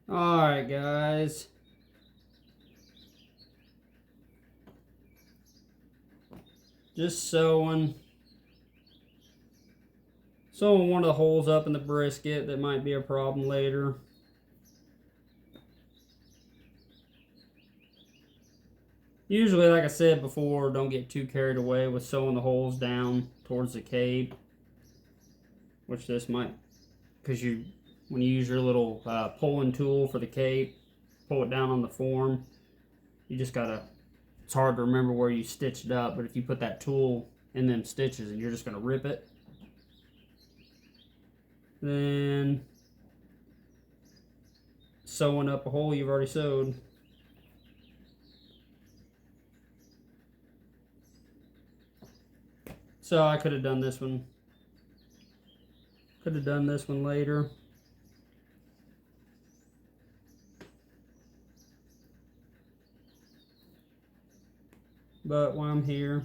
Alright guys, just sewing one of the holes up in the brisket that might be a problem later. Usually, like I said before, don't get too carried away with sewing the holes down towards the cape, which this might, because when you use your little pulling tool for the cape, pull it down on the form, you just gotta, it's hard to remember where you stitched up, but if you put that tool in them stitches and you're just gonna rip it, then sewing up a hole you've already sewed. So I could have done this one. Could have done this one later. But while I'm here,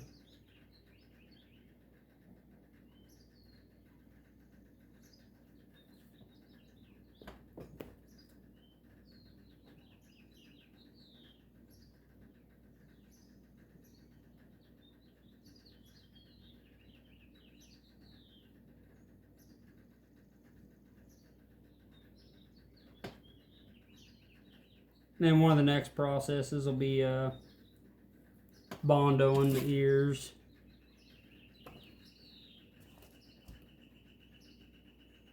then one of the next processes will be bondoing the ears.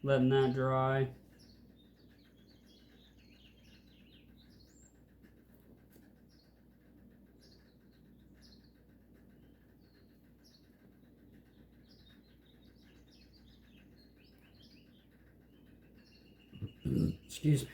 Letting that dry. Excuse me.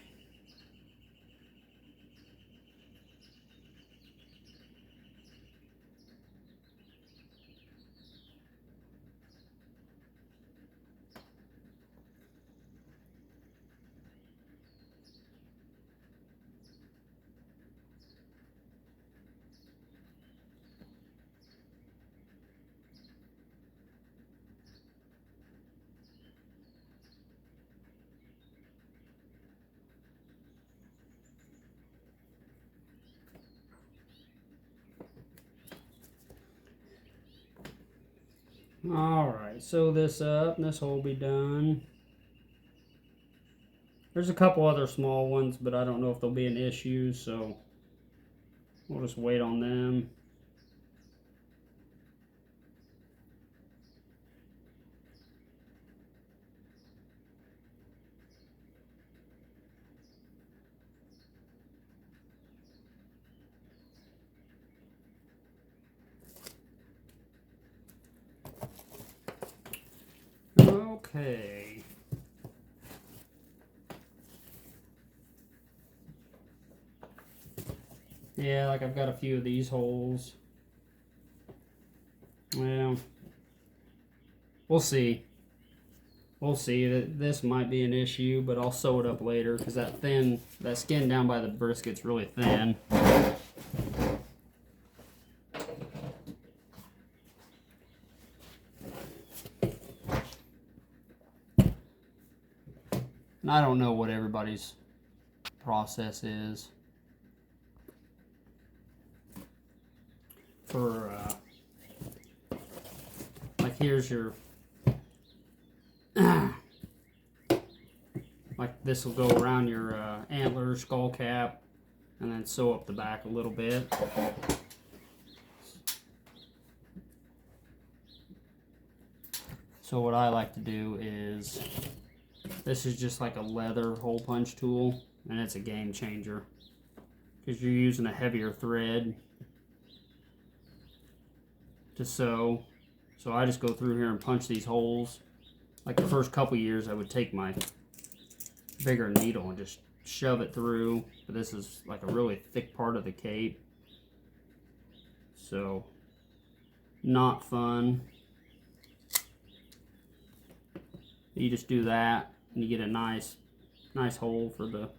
Alright, sew this up and this hole will be done. There's a couple other small ones, but I don't know if they'll be an issue, so we'll just wait on them. Okay. Yeah, like I've got a few of these holes. Well, we'll see. We'll see. This might be an issue, but I'll sew it up later because that skin down by the brisket's really thin. And I don't know what everybody's process is for like here's your like this will go around your antler, skull cap, and then sew up the back a little bit. So what I like to do is, this is just like a leather hole punch tool, and it's a game changer because you're using a heavier thread to sew. So I just go through here and punch these holes. Like the first couple years I would take my bigger needle and just shove it through, but this is like a really thick part of the cape, so not fun. You just do that and you get a nice hole for the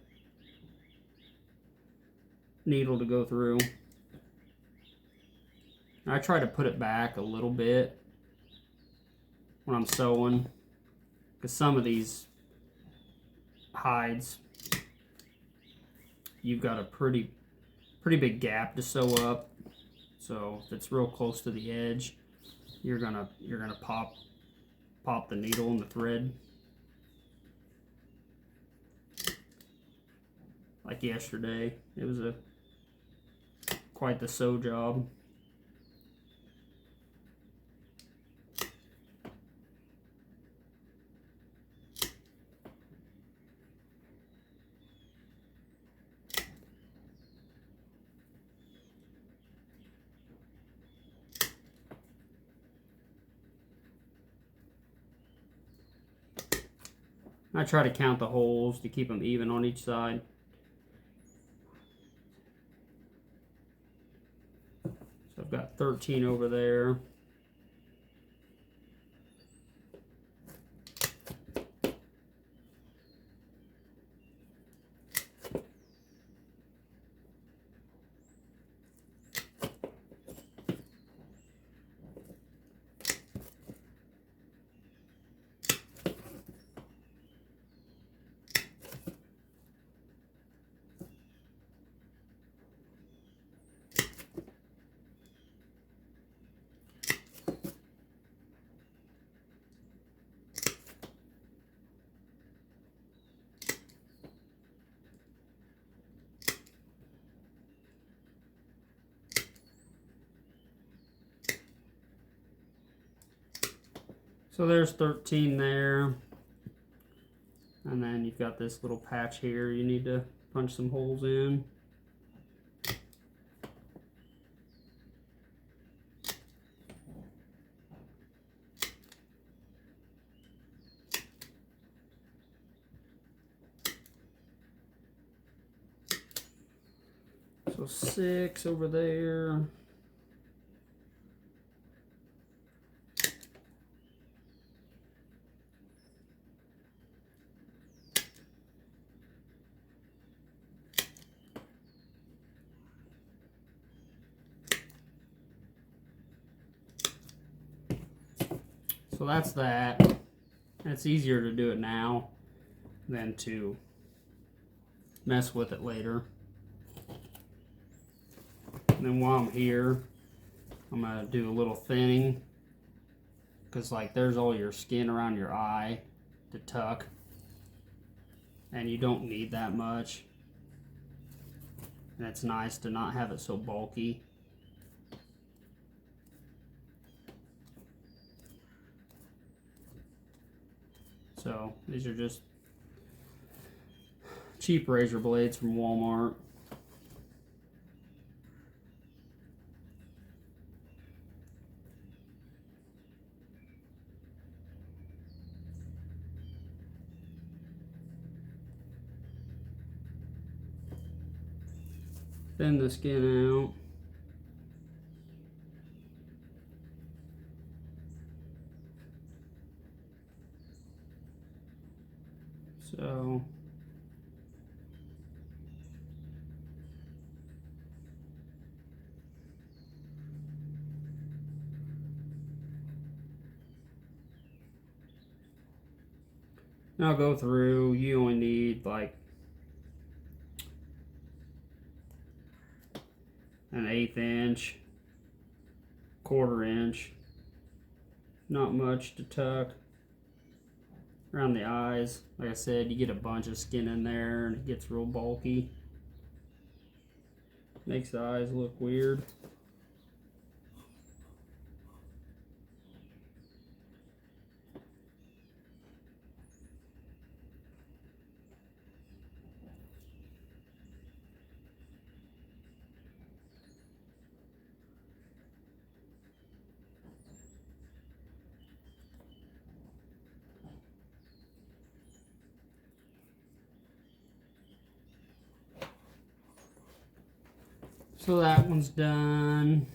needle to go through. I try to put it back a little bit when I'm sewing, because some of these hides you've got a pretty big gap to sew up. So if it's real close to the edge, you're gonna pop the needle and the thread. Like yesterday, it was quite the sew job. I try to count the holes to keep them even on each side. So I've got 13 over there. So there's 13 there. And then you've got this little patch here you need to punch some holes in. So 6 over there. So that's that. And it's easier to do it now than to mess with it later. And then while I'm here, I'm gonna do a little thinning, because like there's all your skin around your eye to tuck, and you don't need that much. And it's nice to not have it so bulky. So these are just cheap razor blades from Walmart. Thin the skin out. So now I'll go through. You only need like an 1/8 inch, 1/4 inch, not much to tuck around the eyes. Like I said, you get a bunch of skin in there and it gets real bulky. Makes the eyes look weird. So that one's done.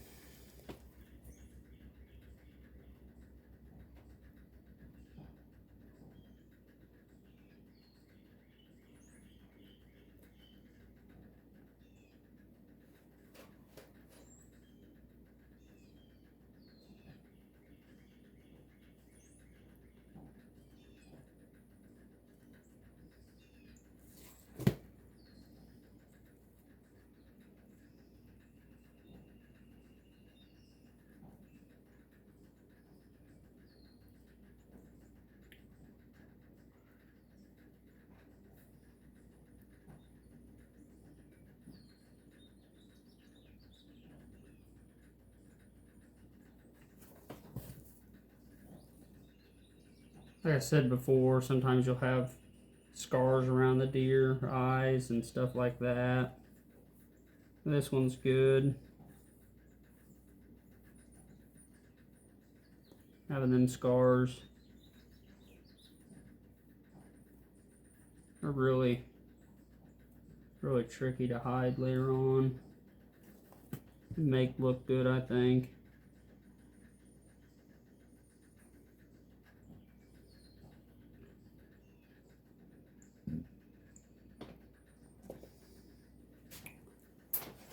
Like I said before, sometimes you'll have scars around the deer eyes and stuff like that. This one's good. Having them scars are really tricky to hide later on. Make look good, I think.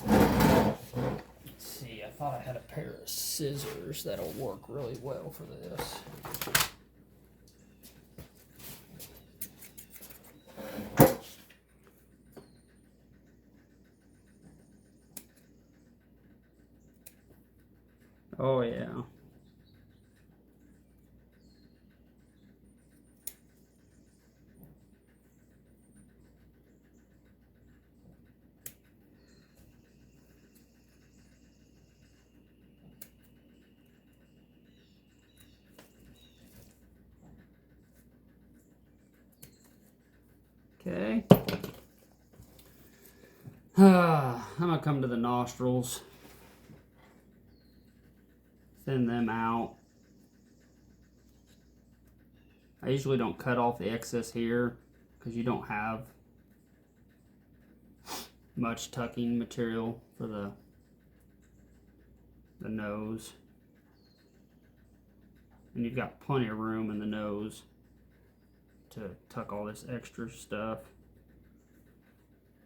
Let's see, I thought I had a pair of scissors that'll work really well for this. Oh yeah. Okay. I'm gonna come to the nostrils. Thin them out. I usually don't cut off the excess here because you don't have much tucking material for the nose. And you've got plenty of room in the nose to tuck all this extra stuff.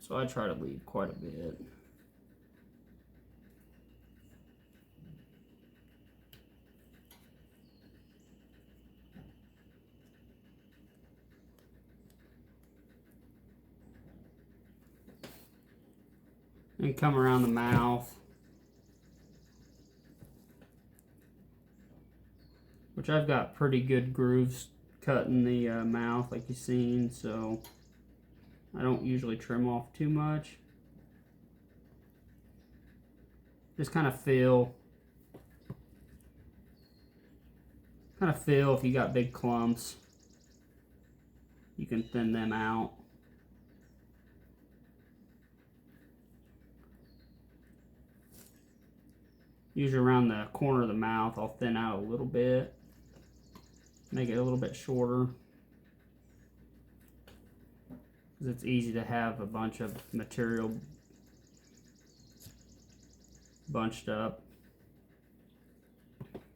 So I try to leave quite a bit. And come around the mouth, which I've got pretty good grooves cut in the mouth like you've seen, so I don't usually trim off too much. Just kind of feel if you got big clumps, you can thin them out. Usually around the corner of the mouth, I'll thin out a little bit, make it a little bit shorter, because it's easy to have a bunch of material bunched up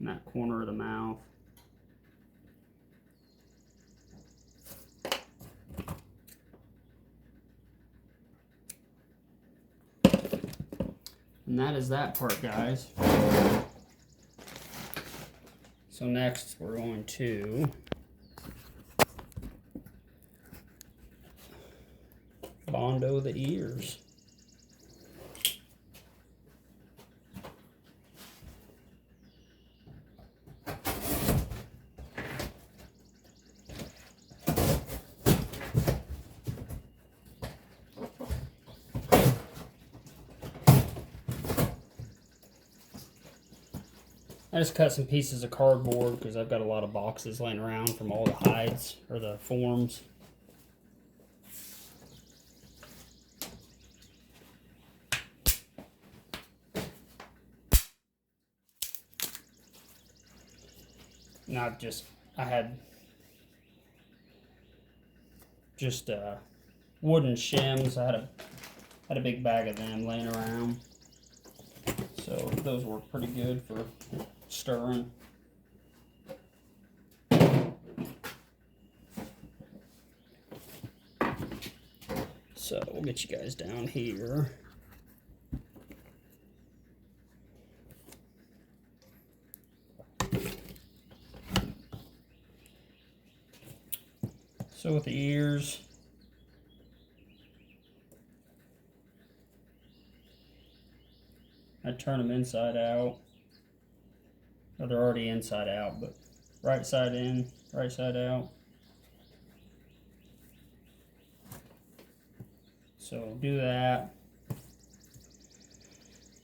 in that corner of the mouth. And that is that part, guys. So next we're going to bondo the ears. I just cut some pieces of cardboard because I've got a lot of boxes laying around from all the hides or the forms. And I had just wooden shims. I had a big bag of them laying around. So those work pretty good for stirring. So we'll get you guys down here. So with the ears, I turn them inside out. Or they're already inside out, but right side in, right side out. So do that.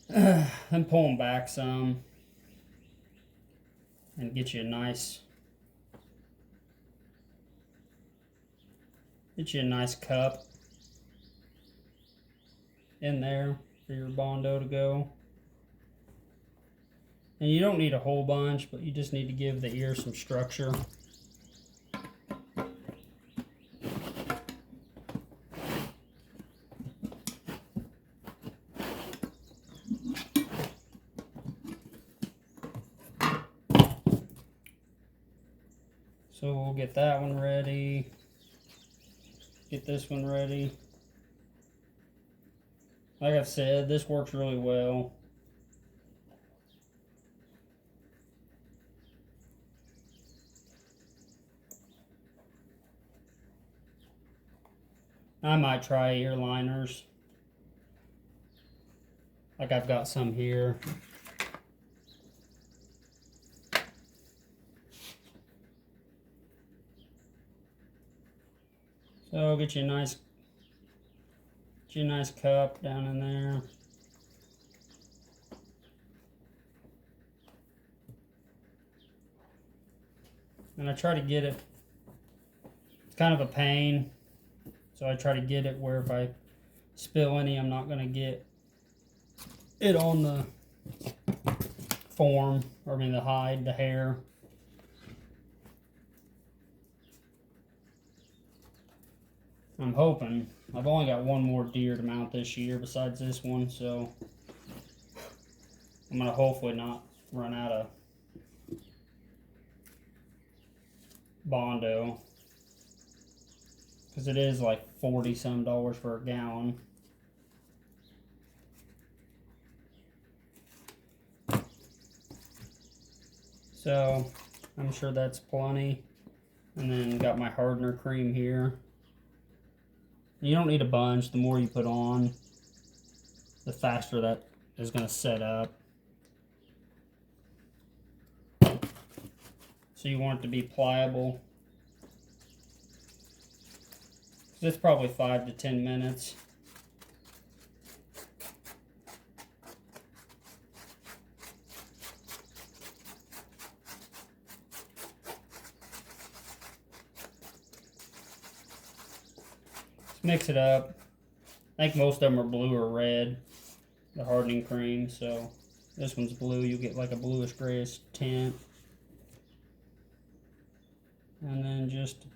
Then pull them back some and get you a nice Get you a nice cup in there for your Bondo to go. And you don't need a whole bunch, but you just need to give the ear some structure. So we'll get that one ready. Get this one ready. Like I've said, this works really well. I might try ear liners. Like I've got some here. So get you a nice cup down in there. And I try to get it, it's kind of a pain, so I try to get it where if I spill any, I'm not going to get it on the form, or I mean the hide, the hair. I'm hoping. I've only got one more deer to mount this year besides this one, so I'm going to hopefully not run out of Bondo, because it is like $40-some for a gallon. So I'm sure that's plenty. And then got my hardener cream here. You don't need a bunch. The more you put on, the faster that is going to set up. So you want it to be pliable. It's probably 5 to 10 minutes. Let's mix it up. I think most of them are blue or red, the hardening cream. So this one's blue. You'll get like a bluish grayish tint. And then just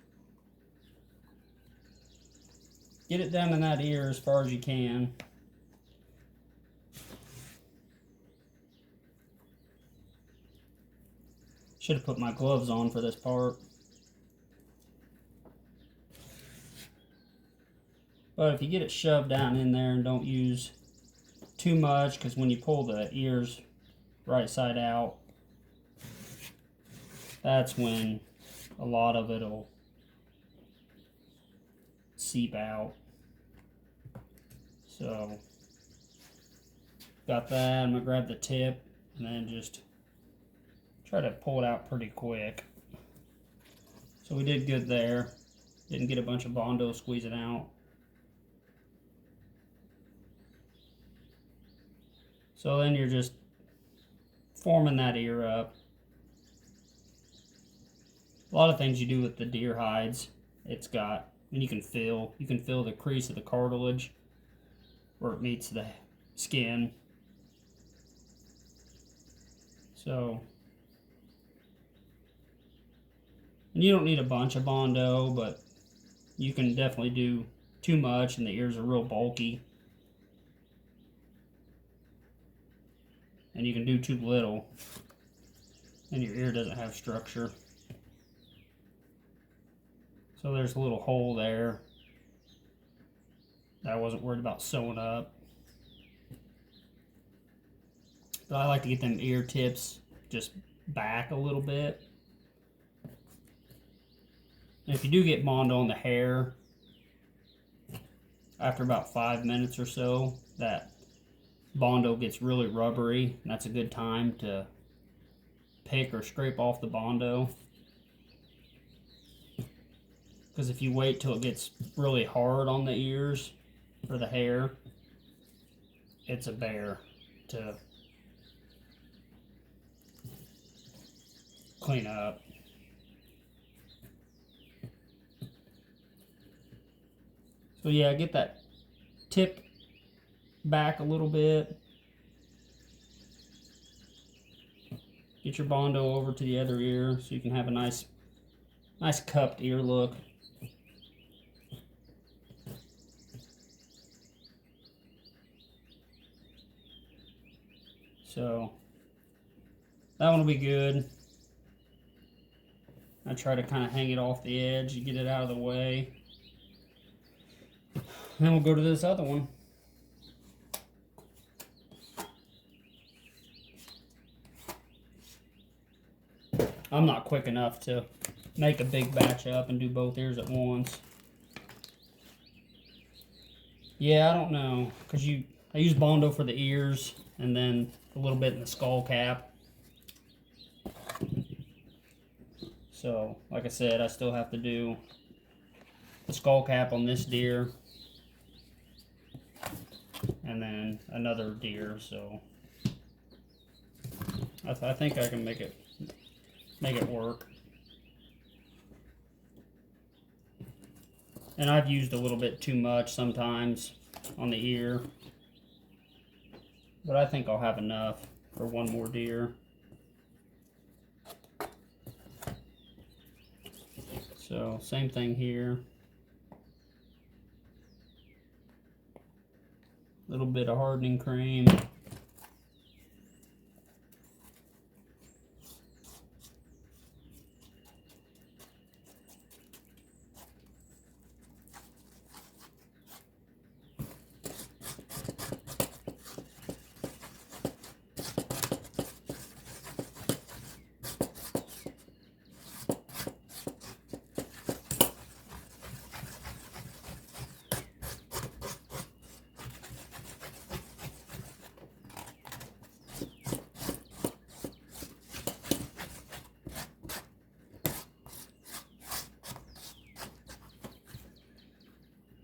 get it down in that ear as far as you can. Should have put my gloves on for this part. But if you get it shoved down in there and don't use too much, because when you pull the ears right side out, that's when a lot of it will seep out. So got that. I'm gonna grab the tip and then just try to pull it out pretty quick. So we did good there. Didn't get a bunch of Bondo squeezing out. So then you're just forming that ear up. A lot of things you do with the deer hides, it's got, and you can feel the crease of the cartilage where it meets the skin. So, and you don't need a bunch of Bondo, but you can definitely do too much and the ears are real bulky. And you can do too little and your ear doesn't have structure. So there's a little hole there that I wasn't worried about sewing up. But I like to get them ear tips just back a little bit. And if you do get Bondo on the hair, after about 5 minutes or so, that Bondo gets really rubbery, and that's a good time to pick or scrape off the Bondo. Because if you wait till it gets really hard on the ears or the hair, it's a bear to clean up. So yeah, get that tip back a little bit. Get your Bondo over to the other ear so you can have a nice cupped ear look. So that one will be good. I try to kind of hang it off the edge and get it out of the way. Then we'll go to this other one. I'm not quick enough to make a big batch up and do both ears at once. Yeah, I don't know, because I use Bondo for the ears and then a little bit in the skull cap. So, like I said, I still have to do the skull cap on this deer and then another deer. So I think I can make it work. And I've used a little bit too much sometimes on the ear, but I think I'll have enough for one more deer. So same thing here. A little bit of hardening cream.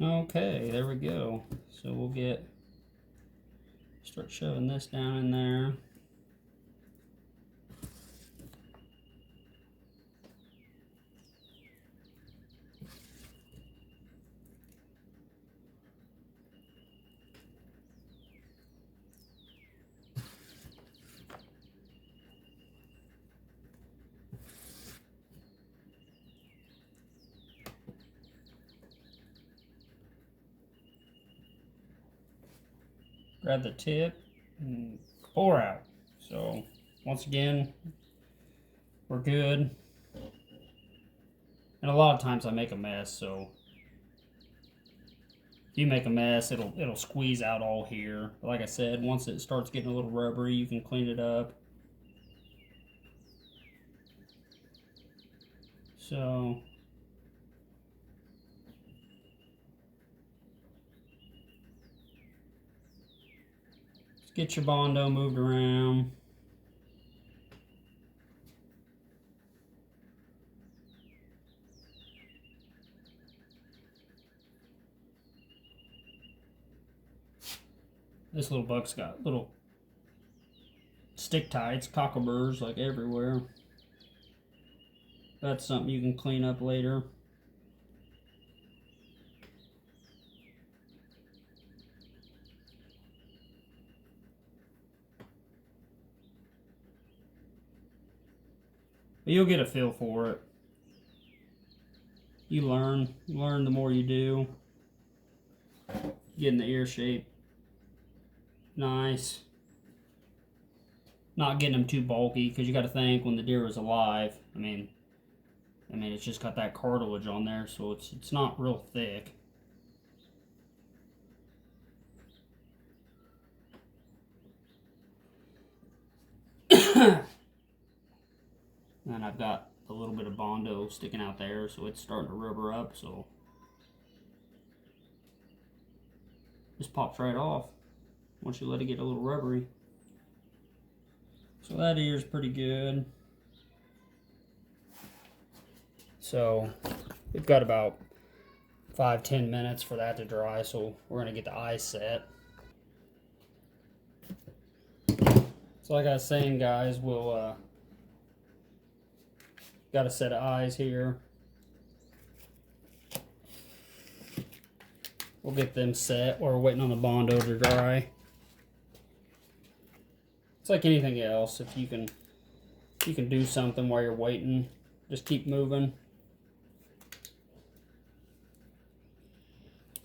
Okay, there we go. So we'll start shoving this down in there. Grab the tip and pour out. So once again, we're good. And a lot of times I make a mess, so if you make a mess, it'll squeeze out all here. But like I said, once it starts getting a little rubbery, you can clean it up. So let's get your Bondo moved around. This little buck's got little stick tights, cockleburrs like everywhere. That's something you can clean up later. But you'll get a feel for it. You learn the more you do. Getting the ear shape nice. Not getting them too bulky, because you got to think when the deer was alive. I mean, it's just got that cartilage on there, so it's not real thick. And I've got a little bit of Bondo sticking out there, so it's starting to rubber up. So just pops right off once you let it get a little rubbery. So that ear's pretty good. So we've got about 5-10 minutes for that to dry, so we're gonna get the eyes set. So like I was saying, guys, we'll got a set of eyes here. we'll get them set while we're waiting on the Bondo to dry. It's like anything else. If you can do something while you're waiting, just keep moving.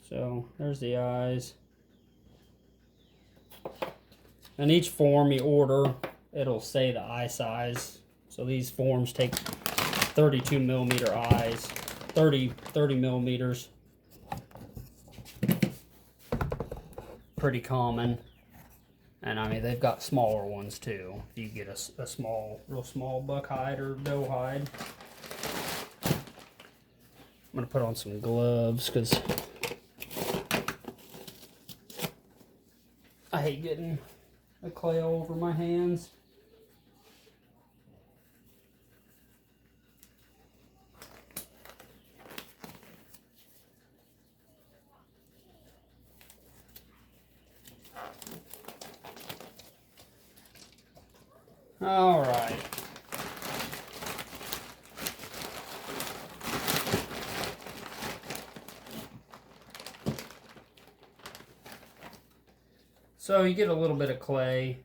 So there's the eyes. And each form you order, it'll say the eye size. So these forms take 32 millimeter eyes, 30 millimeters. Pretty common. And I mean, they've got smaller ones too. If you get a small, real small buck hide or doe hide. I'm gonna put on some gloves because I hate getting the clay all over my hands. All right. So you get a little bit of clay,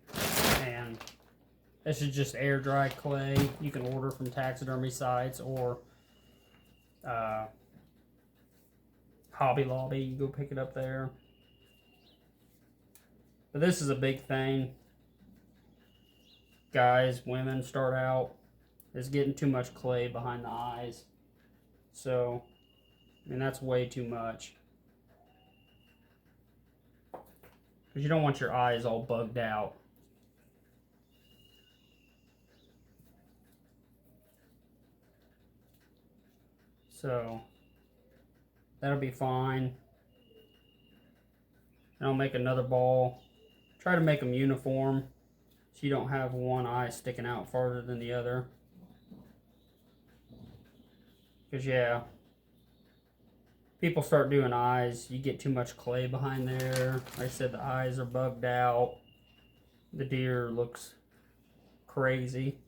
and this is just air dry clay. You can order from taxidermy sites or Hobby Lobby. You go pick it up there. But this is a big thing. Guys, women start out is getting too much clay behind the eyes. So, I mean, that's way too much. Because you don't want your eyes all bugged out. So, that'll be fine. And I'll make another ball. Try to make them uniform, so you don't have one eye sticking out farther than the other. Because, yeah, people start doing eyes, you get too much clay behind there. Like I said, the eyes are bugged out. The deer looks crazy.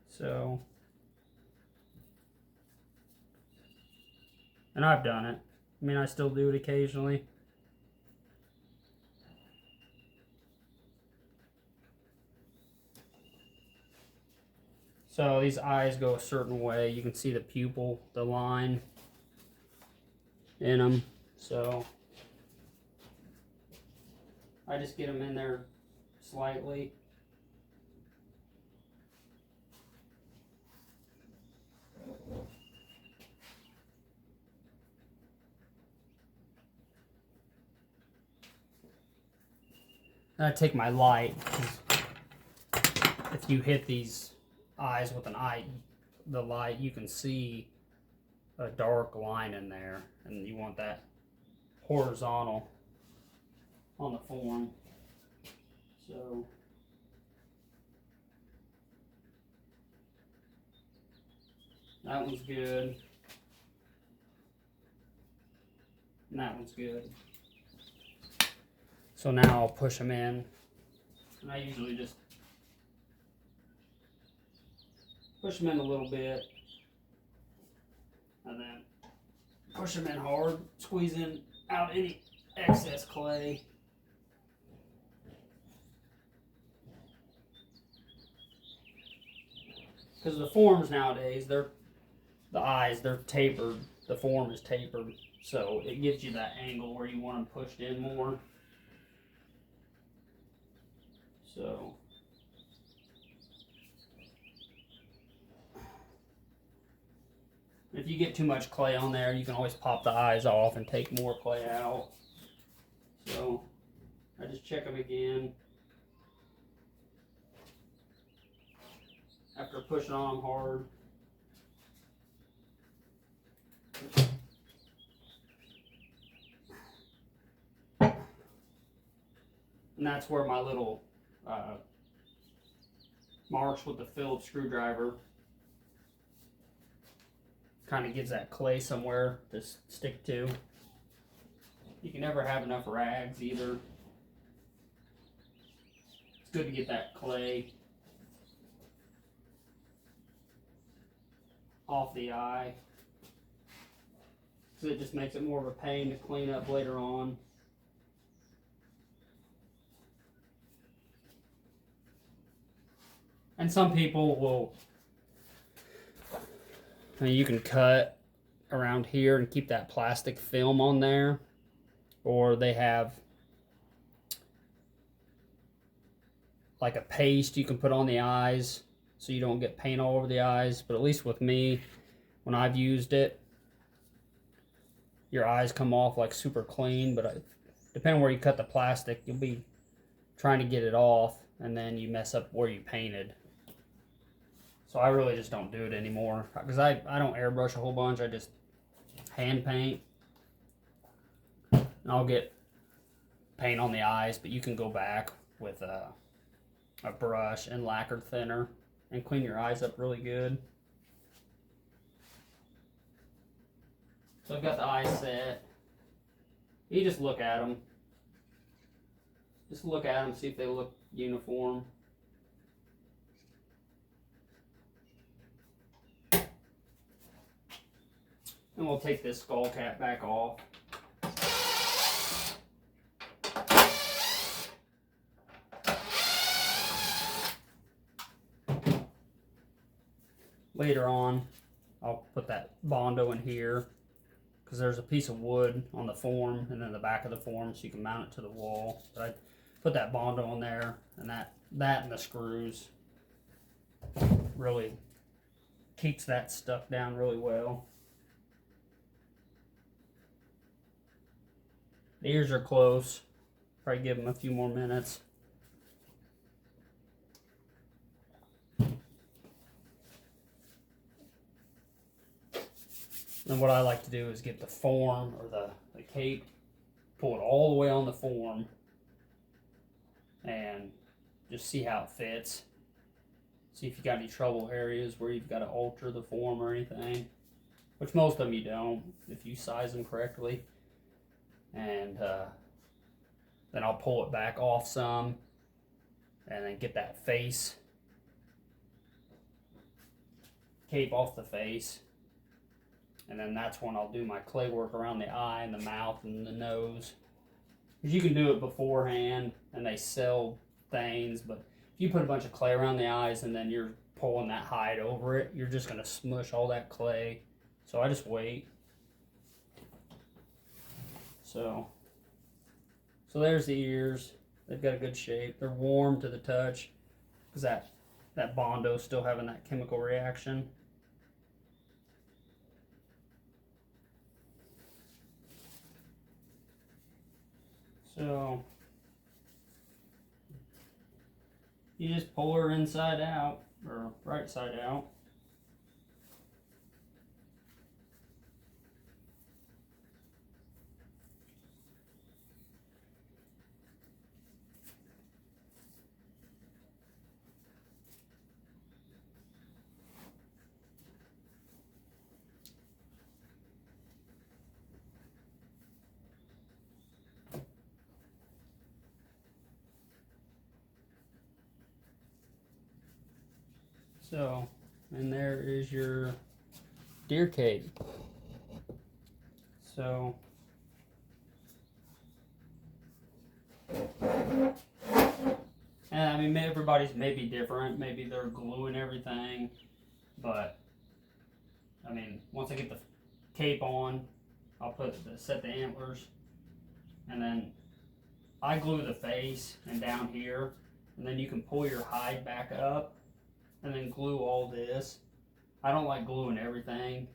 So, and I've done it. I mean, I still do it occasionally. So these eyes go a certain way. You can see the pupil, the line in them. So I just get them in there slightly. And I take my light, if you hit these eyes with the light, you can see a dark line in there, and you want that horizontal on the form. So that one's good, and that one's good. So now I'll push them in, and I usually just push them in a little bit, and then push them in hard, squeeze out any excess clay. Because the forms nowadays, the eyes, they're tapered. The form is tapered, so it gives you that angle where you want them pushed in more. So if you get too much clay on there, you can always pop the eyes off and take more clay out. So I just check them again after pushing on them hard. And that's where my little marks with the Phillips screwdriver kind of gives that clay somewhere to stick to. You can never have enough rags either. It's good to get that clay off the eye. because it just makes it more of a pain to clean up later on. And some people will, I mean, you can cut around here and keep that plastic film on there, or they have like a paste you can put on the eyes so you don't get paint all over the eyes. But at least with me, when I've used it, your eyes come off like super clean. But depending where you cut the plastic, you'll be trying to get it off and then you mess up where you painted. So I really just don't do it anymore because I don't airbrush a whole bunch. I just hand paint, and I'll get paint on the eyes, but you can go back with a brush and lacquer thinner and clean your eyes up really good. So I've got the eyes set. You just look at them. Just look at them, see if they look uniform. And we'll take this skull cap back off. Later on, I'll put that Bondo in here because there's a piece of wood on the form and then the back of the form so you can mount it to the wall. But I put that Bondo on there, and that and the screws really keeps that stuck down really well. The ears are close. Probably give them a few more minutes. And what I like to do is get the form or the cape, pull it all the way on the form, and just see how it fits. See if you got any trouble areas where you've got to alter the form or anything, which most of them you don't if you size them correctly. And then I'll pull it back off some and then get that face cape off the face. And then that's when I'll do my clay work around the eye and the mouth and the nose. Because you can do it beforehand and they sell things, but if you put a bunch of clay around the eyes and then you're pulling that hide over it, you're just going to smush all that clay. So I just wait. So there's the ears. They've got a good shape. They're warm to the touch because that Bondo's still having that chemical reaction. So you just pull her inside out or right side out. So, and there is your deer cape. So, and I mean, everybody's maybe different. Maybe they're gluing everything, but I mean, once I get the cape on, I'll set the antlers, and then I glue the face and down here, and then you can pull your hide back up and then glue all this. I don't like gluing everything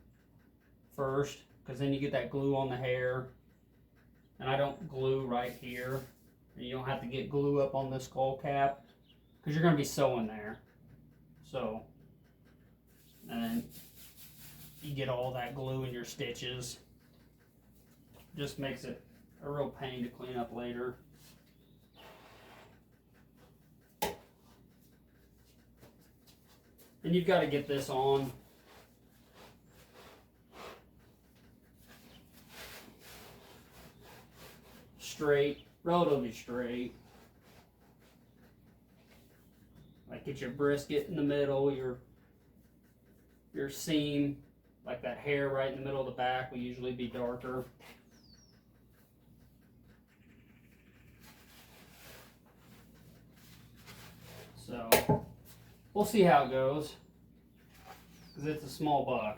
first because then you get that glue on the hair, and I don't glue right here, and you don't have to get glue up on the skull cap because you're going to be sewing there. So, and then you get all that glue in your stitches. Just makes it a real pain to clean up later. And you've got to get this on straight, relatively straight. Like get your brisket in the middle, your seam like that hair right in the middle of the back will usually be darker. So we'll see how it goes, because it's a small buck.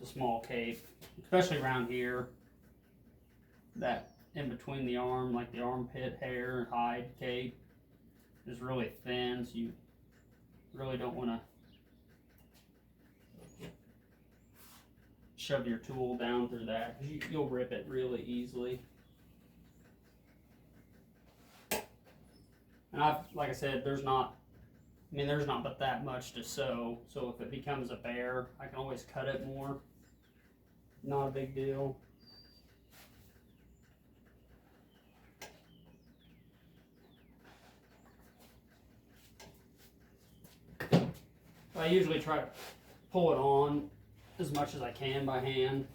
It's a small cape, especially around here. That in between the arm, like the armpit hair and hide cape, is really thin, so you really don't want to shove your tool down through that, because you'll rip it really easily. And like I said, there's not but that much to sew, so if it becomes a bear, I can always cut it more. Not a big deal. I usually try to pull it on as much as I can by hand.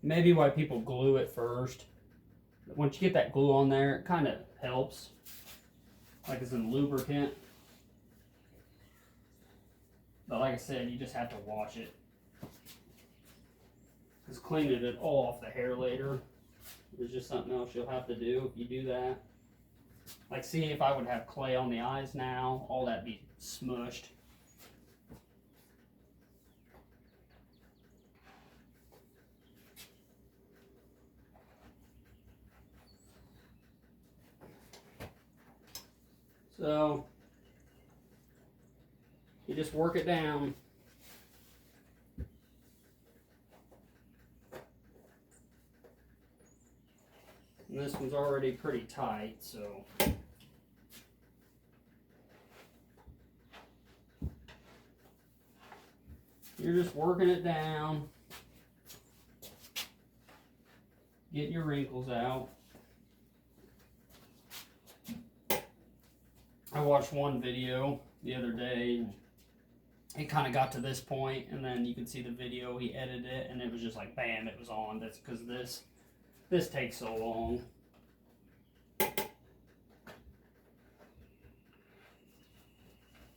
Maybe why people glue it first. Once you get that glue on there, it kind of helps, like it's a lubricant. But like I said, you just have to watch it, because cleaning it all off the hair later is just something else you'll have to do if you do that. Like, see, if I would have clay on the eyes now, all that'd be smushed. So you just work it down. And this one's already pretty tight, so you're just working it down, getting your wrinkles out. I watched one video the other day. It kind of got to this point, and then you can see the video, he edited it, and it was just like, bam, it was on. That's because this takes so long.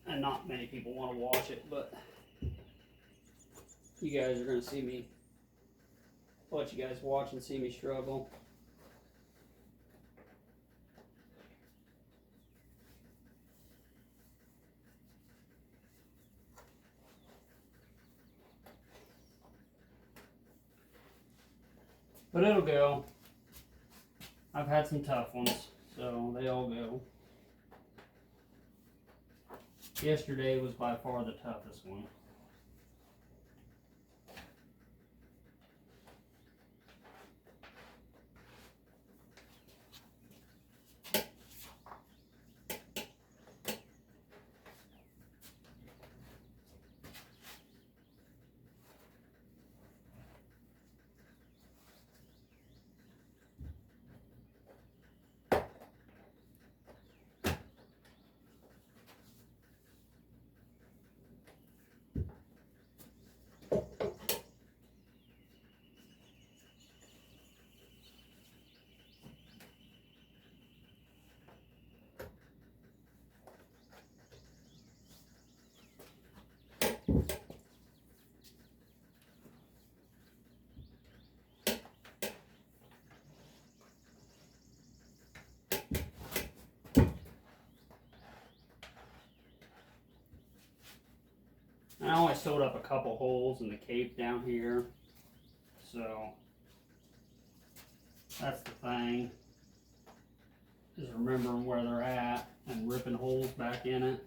And not many people want to watch it, but you guys are going to see me, let you guys watch and see me struggle. But it'll go. I've had some tough ones, so they all go. Yesterday was by far the toughest one. I only sewed up a couple holes in the cape down here, so that's the thing, is remembering where they're at and ripping holes back in it.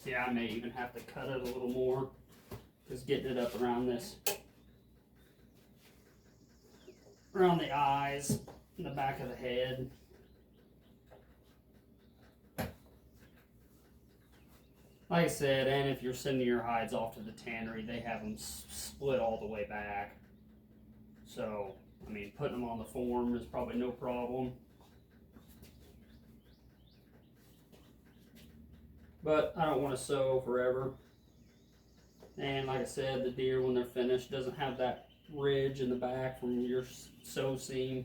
See, I may even have to cut it a little more, because getting it up around around the eyes and the back of the head. Like I said, and if you're sending your hides off to the tannery, they have them split all the way back. So, I mean, putting them on the form is probably no problem. but I don't want to sow forever. And like I said, the deer, when they're finished, doesn't have that ridge in the back from your sow seam,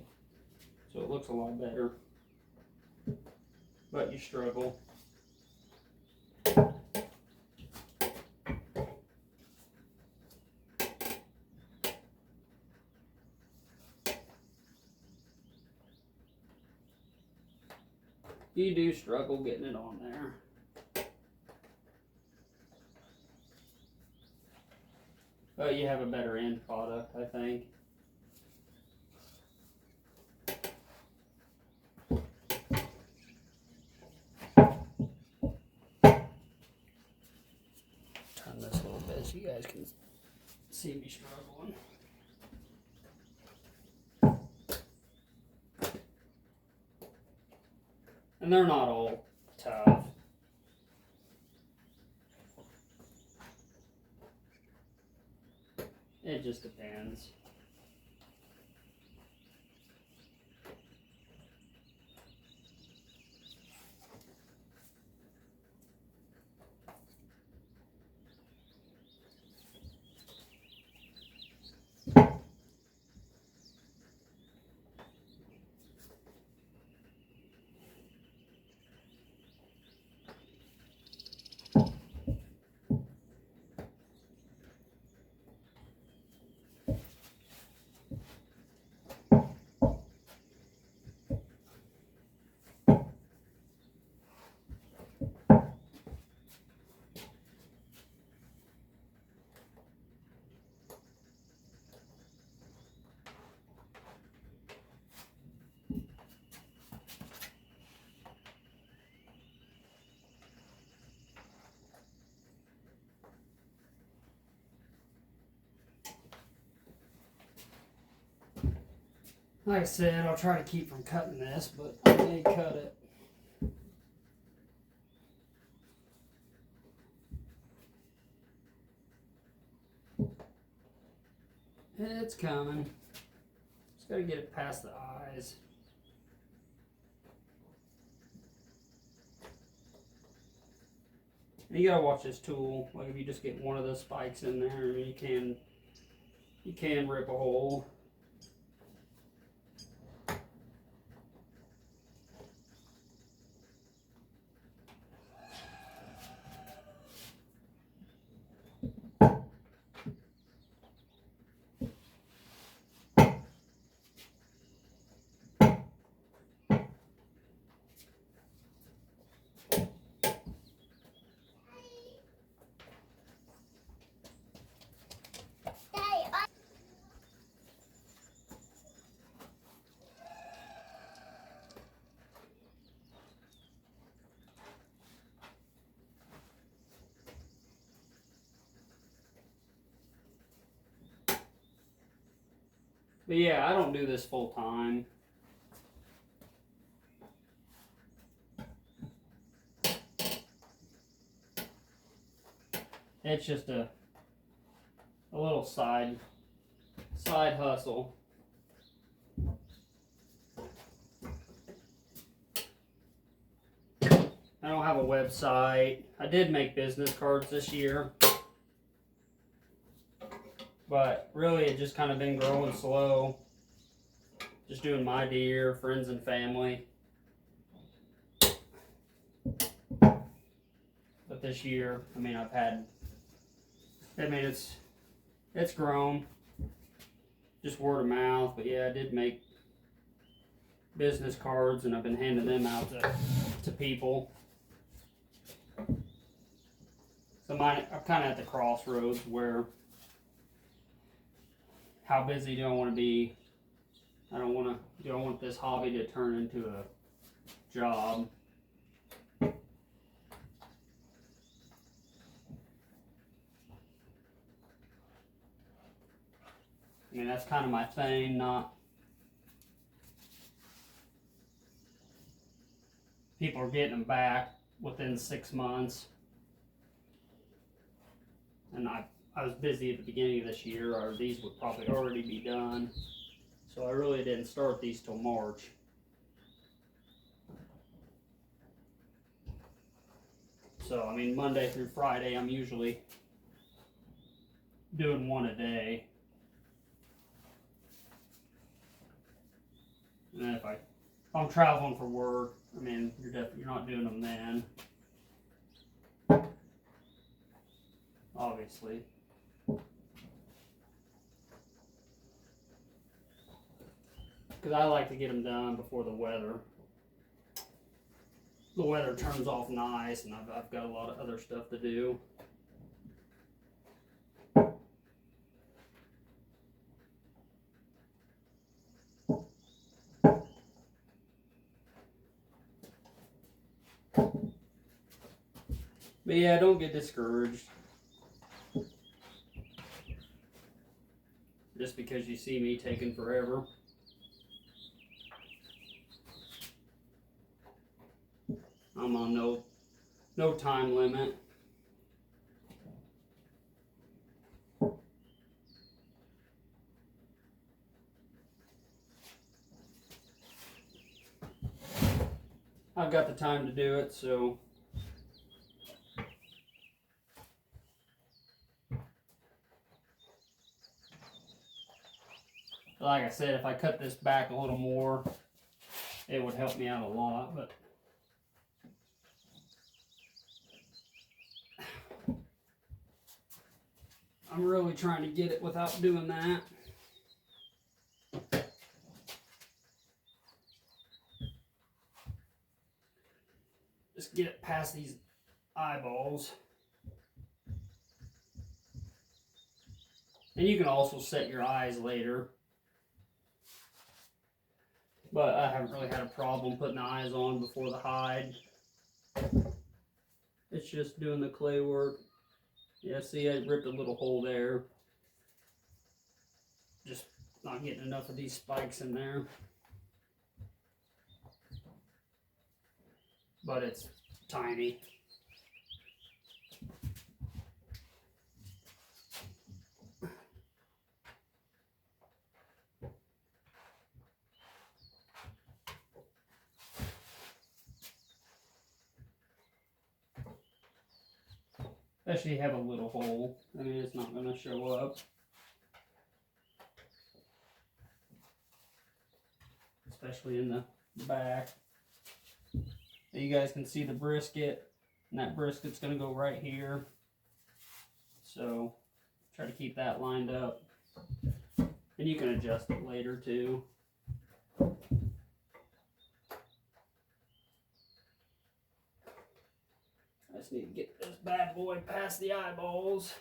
so it looks a lot better, but you struggle. You do struggle getting it on there. But you have a better end product, I think. Turn this a little bit so you guys can see me struggling. And they're not all tough. It just depends. Like I said, I'll try to keep from cutting this, but I may cut it. It's coming. Just gotta get it past the eyes. And you gotta watch this tool. Like if you just get one of the spikes in there, you can rip a hole. But yeah, I don't do this full time. It's just a little side hustle. I don't have a website. I did make business cards this year, but really it just kind of been growing slow. Just doing my deer, friends and family. But this year, I mean, it's grown. Just word of mouth, but yeah, I did make business cards and I've been handing them out to people. So I'm kind of at the crossroads where how busy do I want to be? Do I want this hobby to turn into a job? I mean, that's kind of my thing, not people are getting them back within 6 months. And I was busy at the beginning of this year, or these would probably already be done. So I really didn't start these till March. So, I mean, Monday through Friday, I'm usually doing one a day. And then if I'm traveling for work, I mean, you're not doing them then. Obviously. Because I like to get them done before the weather turns off nice, and I've got a lot of other stuff to do. But yeah, don't get discouraged. Just because you see me taking forever. I'm on no time limit. I've got the time to do it, so like I said, if I cut this back a little more, it would help me out a lot, but I'm really trying to get it without doing that. Just get it past these eyeballs. And you can also set your eyes later. But I haven't really had a problem putting the eyes on before the hide. It's just doing the clay work. Yeah, see, I ripped a little hole there. Just not getting enough of these spikes in there. But it's tiny. Especially have a little hole. I mean, it's not going to show up. Especially in the back. You guys can see the brisket. And that brisket's going to go right here. So, try to keep that lined up. And you can adjust it later too. I just need to get this bad boy past the eyeballs.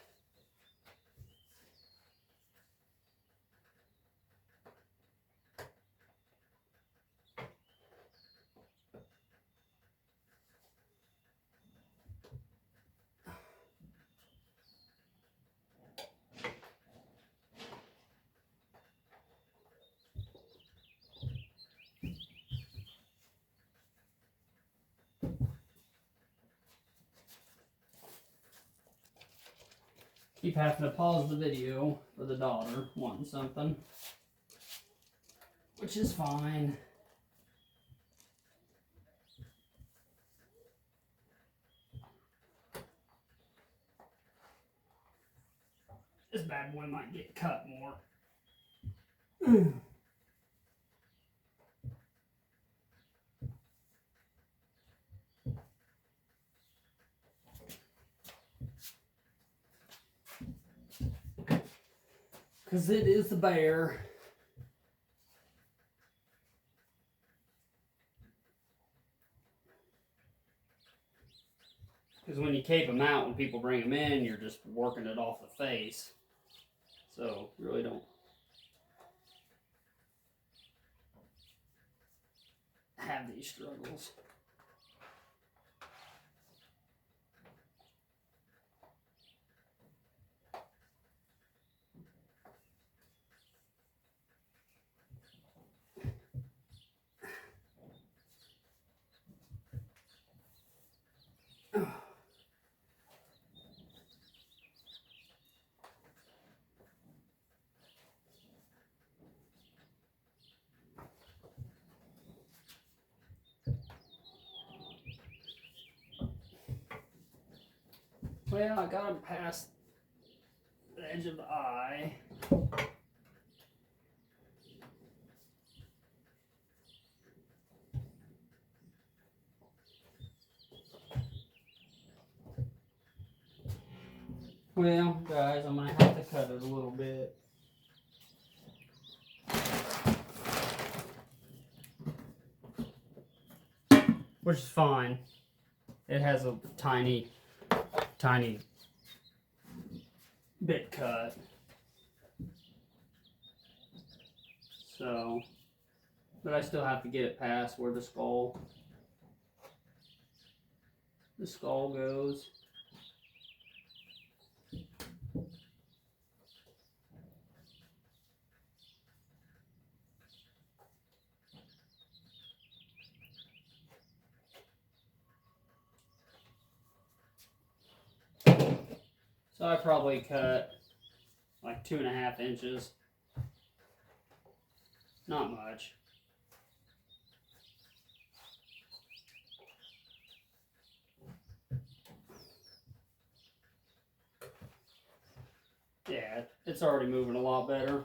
Keep having to pause the video for the daughter wanting something, which is fine. This bad boy might get cut more. Because it is the bear. Because when you cape them out, when people bring them in, you're just working it off the face. So, you really don't have these struggles. Well, I got him past the edge of the eye. Well, guys, I might have to cut it a little bit. Which is fine. It has a tiny bit cut. So, but I still have to get it past where the skull goes. So I probably cut like 2.5 inches. Not much. Yeah, it's already moving a lot better.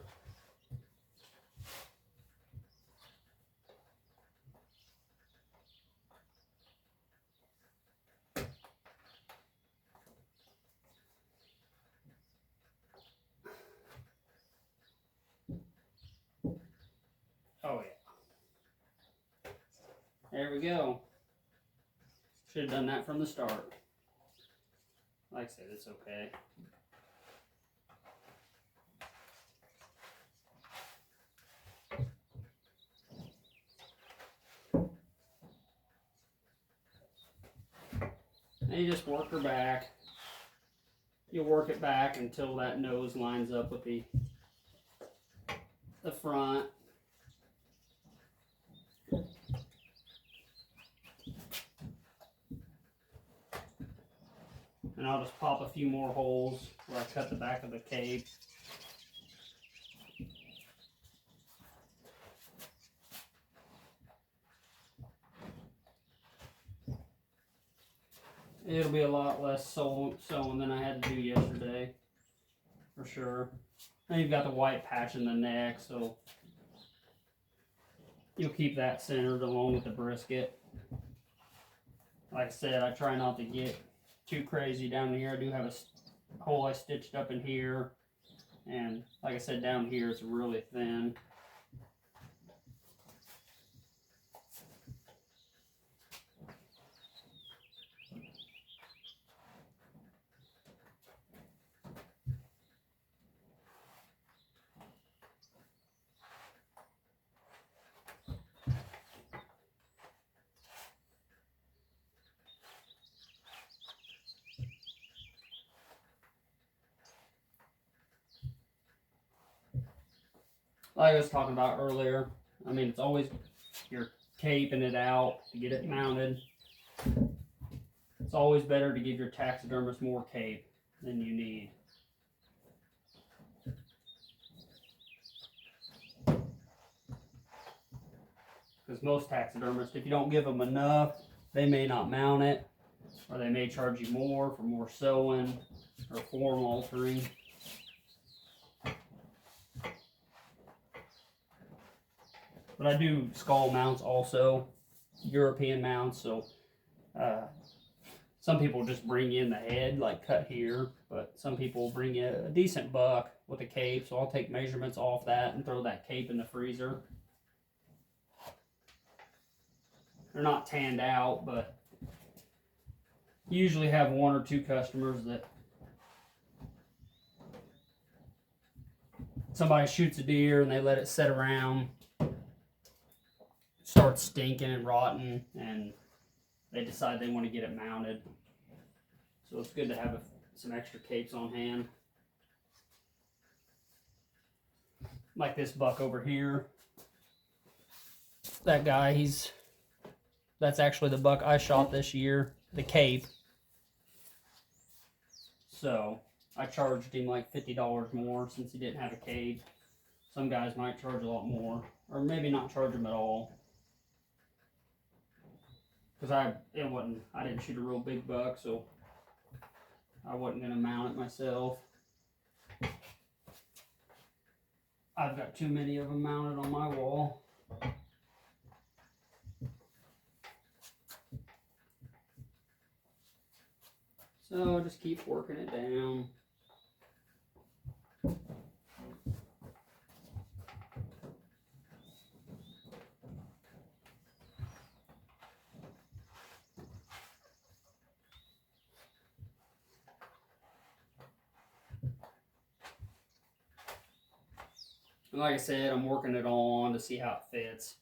Oh yeah. There we go. Should have done that from the start. Like I said, it's okay. And you just work her back. You'll work it back until that nose lines up with the front. And I'll just pop a few more holes where I cut the back of the cape. It'll be a lot less sewing than I had to do yesterday, for sure. And you've got the white patch in the neck, so you'll keep that centered along with the brisket. Like I said, I try not to get too crazy down here. I do have a hole I stitched up in here, and like I said, down here it's really thin. Like I was talking about earlier, I mean, it's always you're caping it out to get it mounted. It's always better to give your taxidermist more cape than you need. Because most taxidermists, if you don't give them enough, they may not mount it, or they may charge you more for more sewing or form altering. But I do skull mounts also, European mounts, so some people just bring in the head, like cut here, but some people bring in a decent buck with a cape, so I'll take measurements off that and throw that cape in the freezer. They're not tanned out, but you usually have 1 or 2 customers that somebody shoots a deer and they let it sit around, starts stinking and rotting, and they decide they want to get it mounted. So it's good to have some extra capes on hand. Like this buck over here. That guy, that's actually the buck I shot this year, the cape. So I charged him like $50 more since he didn't have a cape. Some guys might charge a lot more, or maybe not charge him at all. Because I didn't shoot a real big buck, so I wasn't going to mount it myself. I've got too many of them mounted on my wall. So just keep working it down. And like I said, I'm working it on to see how it fits.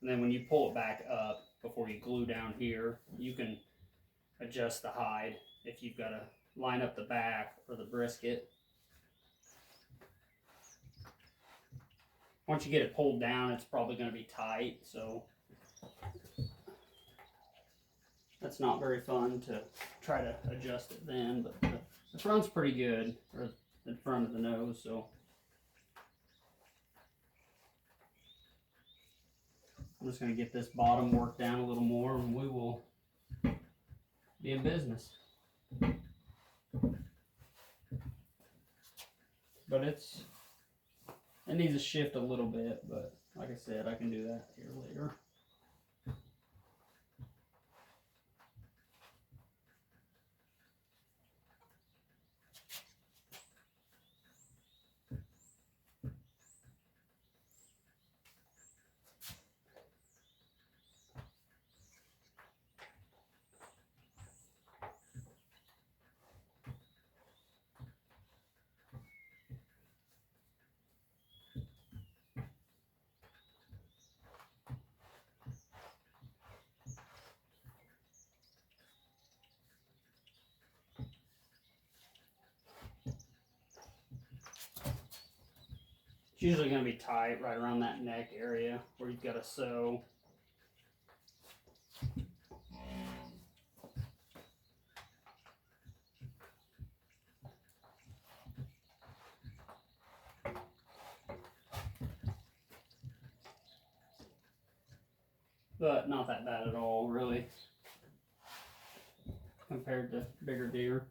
And then when you pull it back up before you glue down here, you can adjust the hide if you've got to line up the back or the brisket. Once you get it pulled down, it's probably going to be tight, so that's not very fun to try to adjust it then, but the front's pretty good, or the front of the nose, so I'm just going to get this bottom worked down a little more and we will be in business. But it needs to shift a little bit, but like I said, I can do that here later. It's usually going to be tight right around that neck area where you've got to sew. But not that bad at all, really, compared to bigger deer.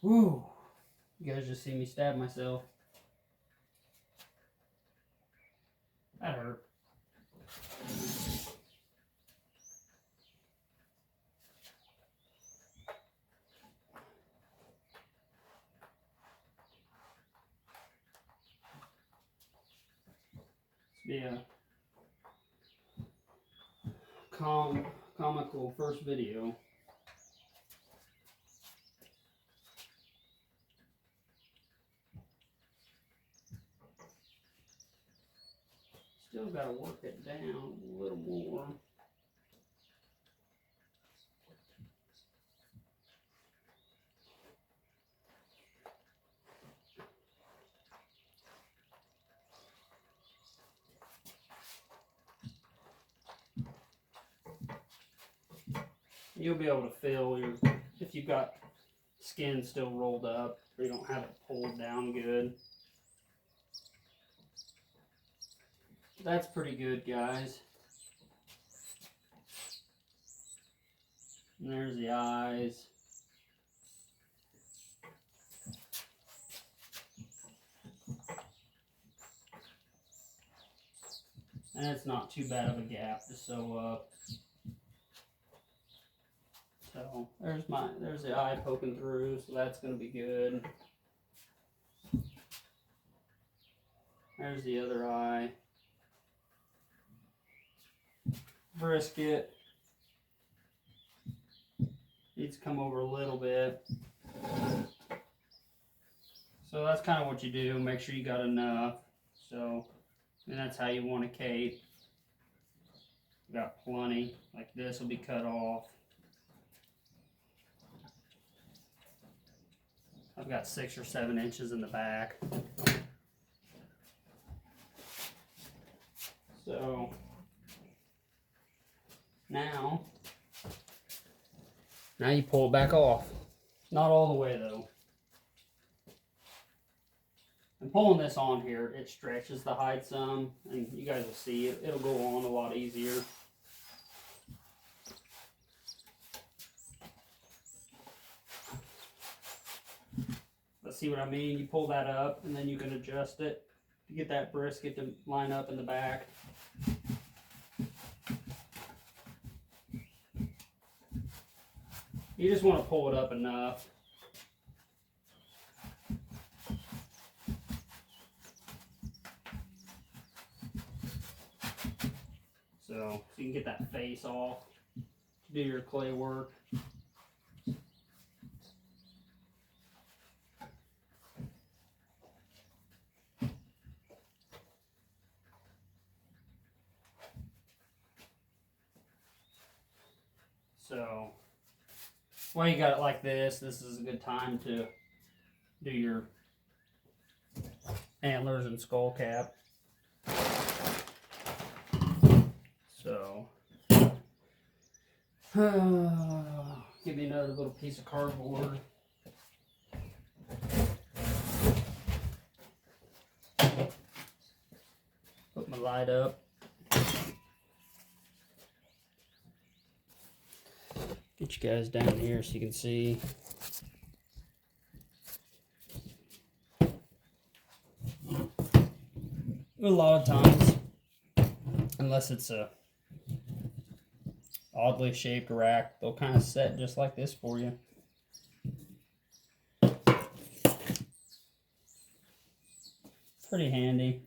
Whew. You guys just see me stab myself. That hurt. Be a comical first video. Still got to work it down a little more. You'll be able to feel if you've got skin still rolled up or you don't have it pulled down good. That's pretty good, guys. And there's the eyes. And it's not too bad of a gap to sew up. So there's the eye poking through, so that's going to be good. There's the other eye. Brisket needs to come over a little bit. So that's kind of what you do. Make sure you got enough. So, and that's how you want a cape. Got plenty. Like this will be cut off. I've got 6 or 7 inches in the back. So now you pull it back off. Not all the way though. And pulling this on here, it stretches the hide some, and you guys will see it'll go on a lot easier. see what I mean? You pull that up and then you can adjust it to get that brisket to line up in the back. You just want to pull it up enough. So you can get that face off to do your clay work. So while you got it like this is a good time to do your antlers and skull cap. So give me another little piece of cardboard. Put my light up. Get you guys down here so you can see. A lot of times, unless it's a oddly shaped rack, they'll kind of set just like this for you. Pretty handy.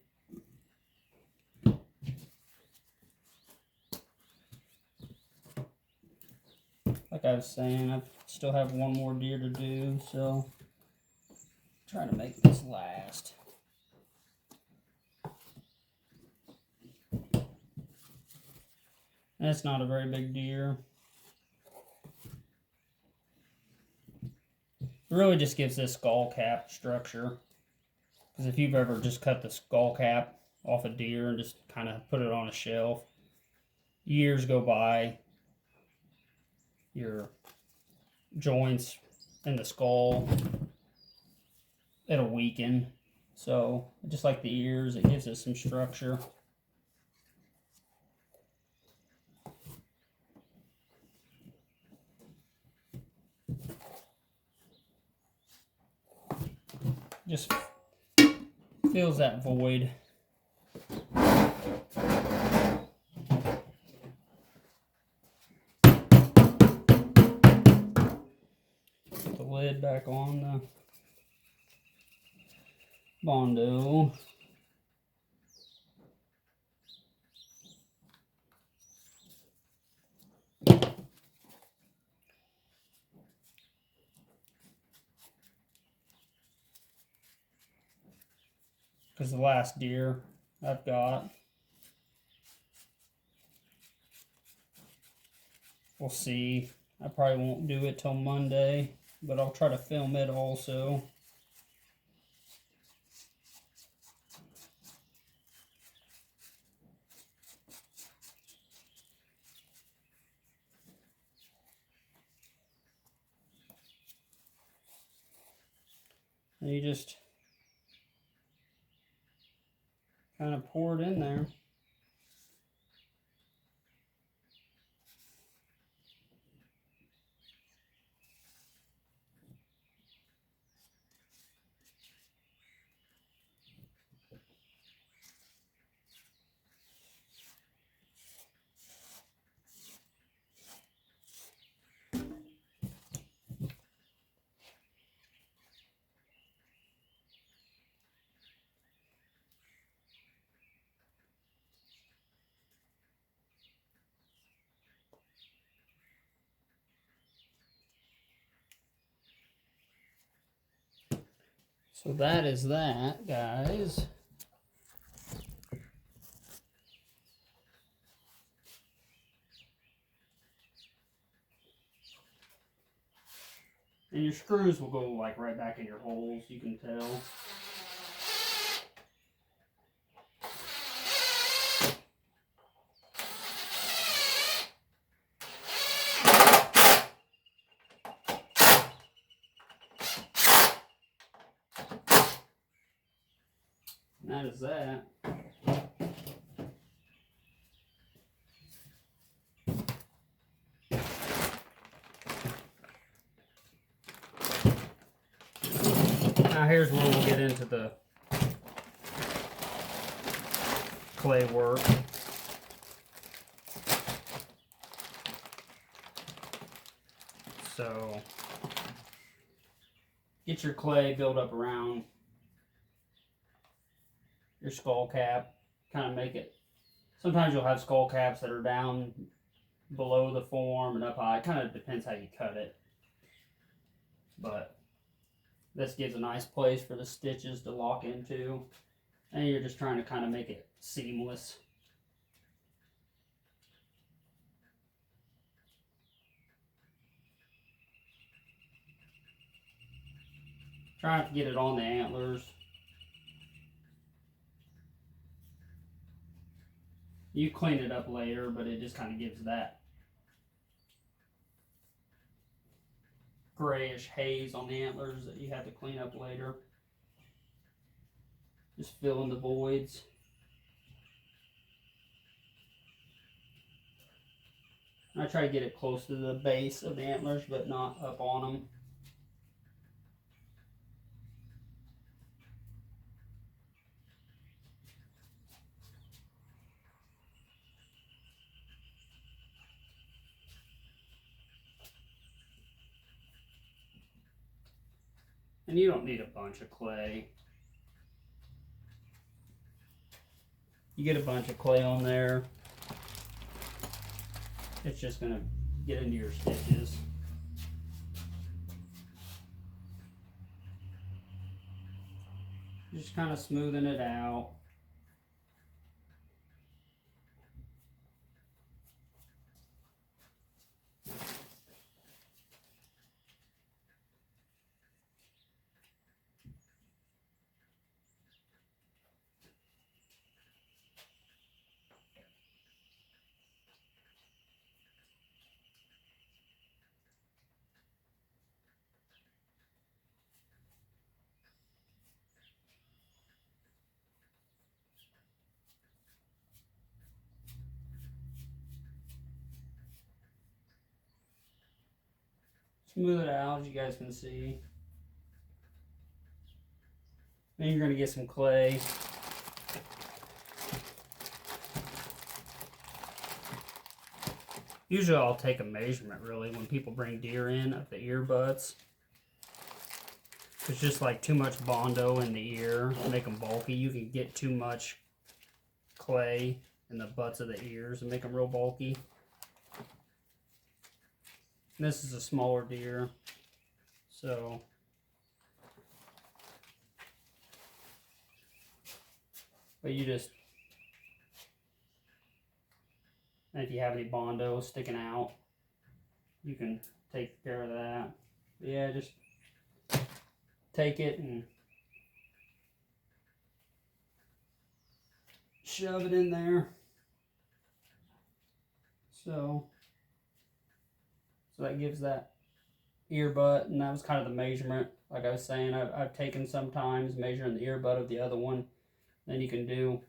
Like I was saying, I still have one more deer to do, so I'm trying to make this last. And it's not a very big deer. It really just gives this skull cap structure. Because if you've ever just cut the skull cap off a deer and just kind of put it on a shelf, years go by, your joints in the skull, it'll weaken. So just like the ears, it gives it some structure. Just fills that void. Put the lid back on the Bondo. Because the last deer I've got, we'll see. I probably won't do it till Monday, but I'll try to film it also. And you just kind of pour it in there. So that is that, guys. And your screws will go like right back in your holes, you can tell. And that is that. Now here's where we'll get into the clay work. So get your clay built up around your skull cap. Kind of make it, sometimes you'll have skull caps that are down below the form and up high. It kind of depends how you cut it. But this gives a nice place for the stitches to lock into. And you're just trying to kind of make it seamless. Trying to get it on the antlers. You clean it up later, but it just kind of gives that grayish haze on the antlers that you have to clean up later. Just fill in the voids. I try to get it close to the base of the antlers, but not up on them. And you don't need a bunch of clay. You get a bunch of clay on there, it's just going to get into your stitches. Just kind of smoothing it out. Smooth it out, as you guys can see. Then you're going to get some clay. Usually I'll take a measurement, really, when people bring deer in of the ear butts. It's just like too much Bondo in the ear to make them bulky. You can get too much clay in the butts of the ears and make them real bulky. This is a smaller deer, so but you just, and if you have any Bondo sticking out, you can take care of that. But yeah, just take it and shove it in there. So that gives that ear butt, and that was kind of the measurement. Like I was saying, I've taken sometimes measuring the ear butt of the other one. Then you can do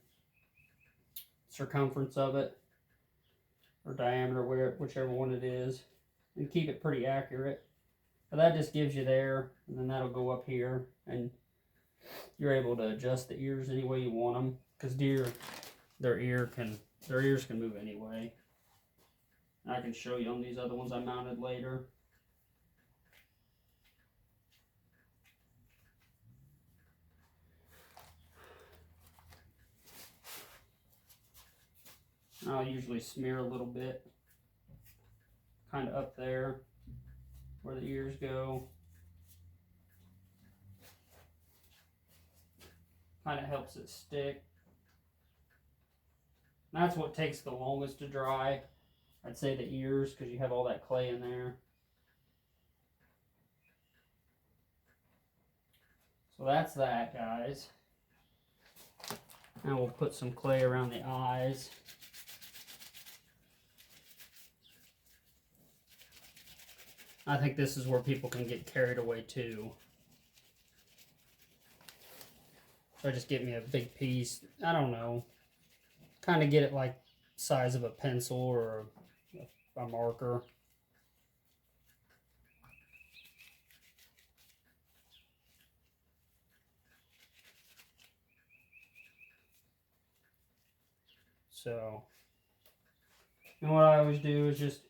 circumference of it, or diameter, whichever one it is, and keep it pretty accurate. But that just gives you there, and then that'll go up here, and you're able to adjust the ears any way you want them, because deer, their ears can move anyway. I can show you on these other ones I mounted later. I'll usually smear a little bit, kind of up there where the ears go. Kind of helps it stick. That's what takes the longest to dry. I'd say the ears, because you have all that clay in there. So that's that, guys. Now we'll put some clay around the eyes. I think this is where people can get carried away too. So just get me a big piece, I don't know, kind of get it like size of a pencil or a marker. So, and what I always do is just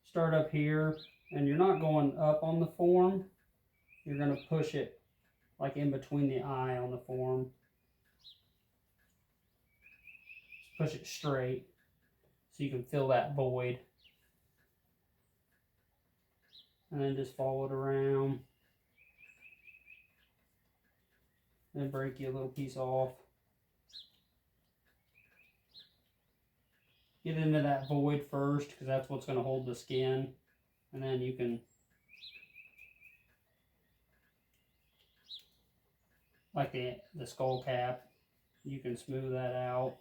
start up here, and you're not going up on the form. You're going to push it like in between the eye on the form. Just push it straight so you can fill that void. And then just follow it around. Then break you a little piece off. Get into that void first, because that's what's going to hold the skin. And then you can, like the skull cap, you can smooth that out.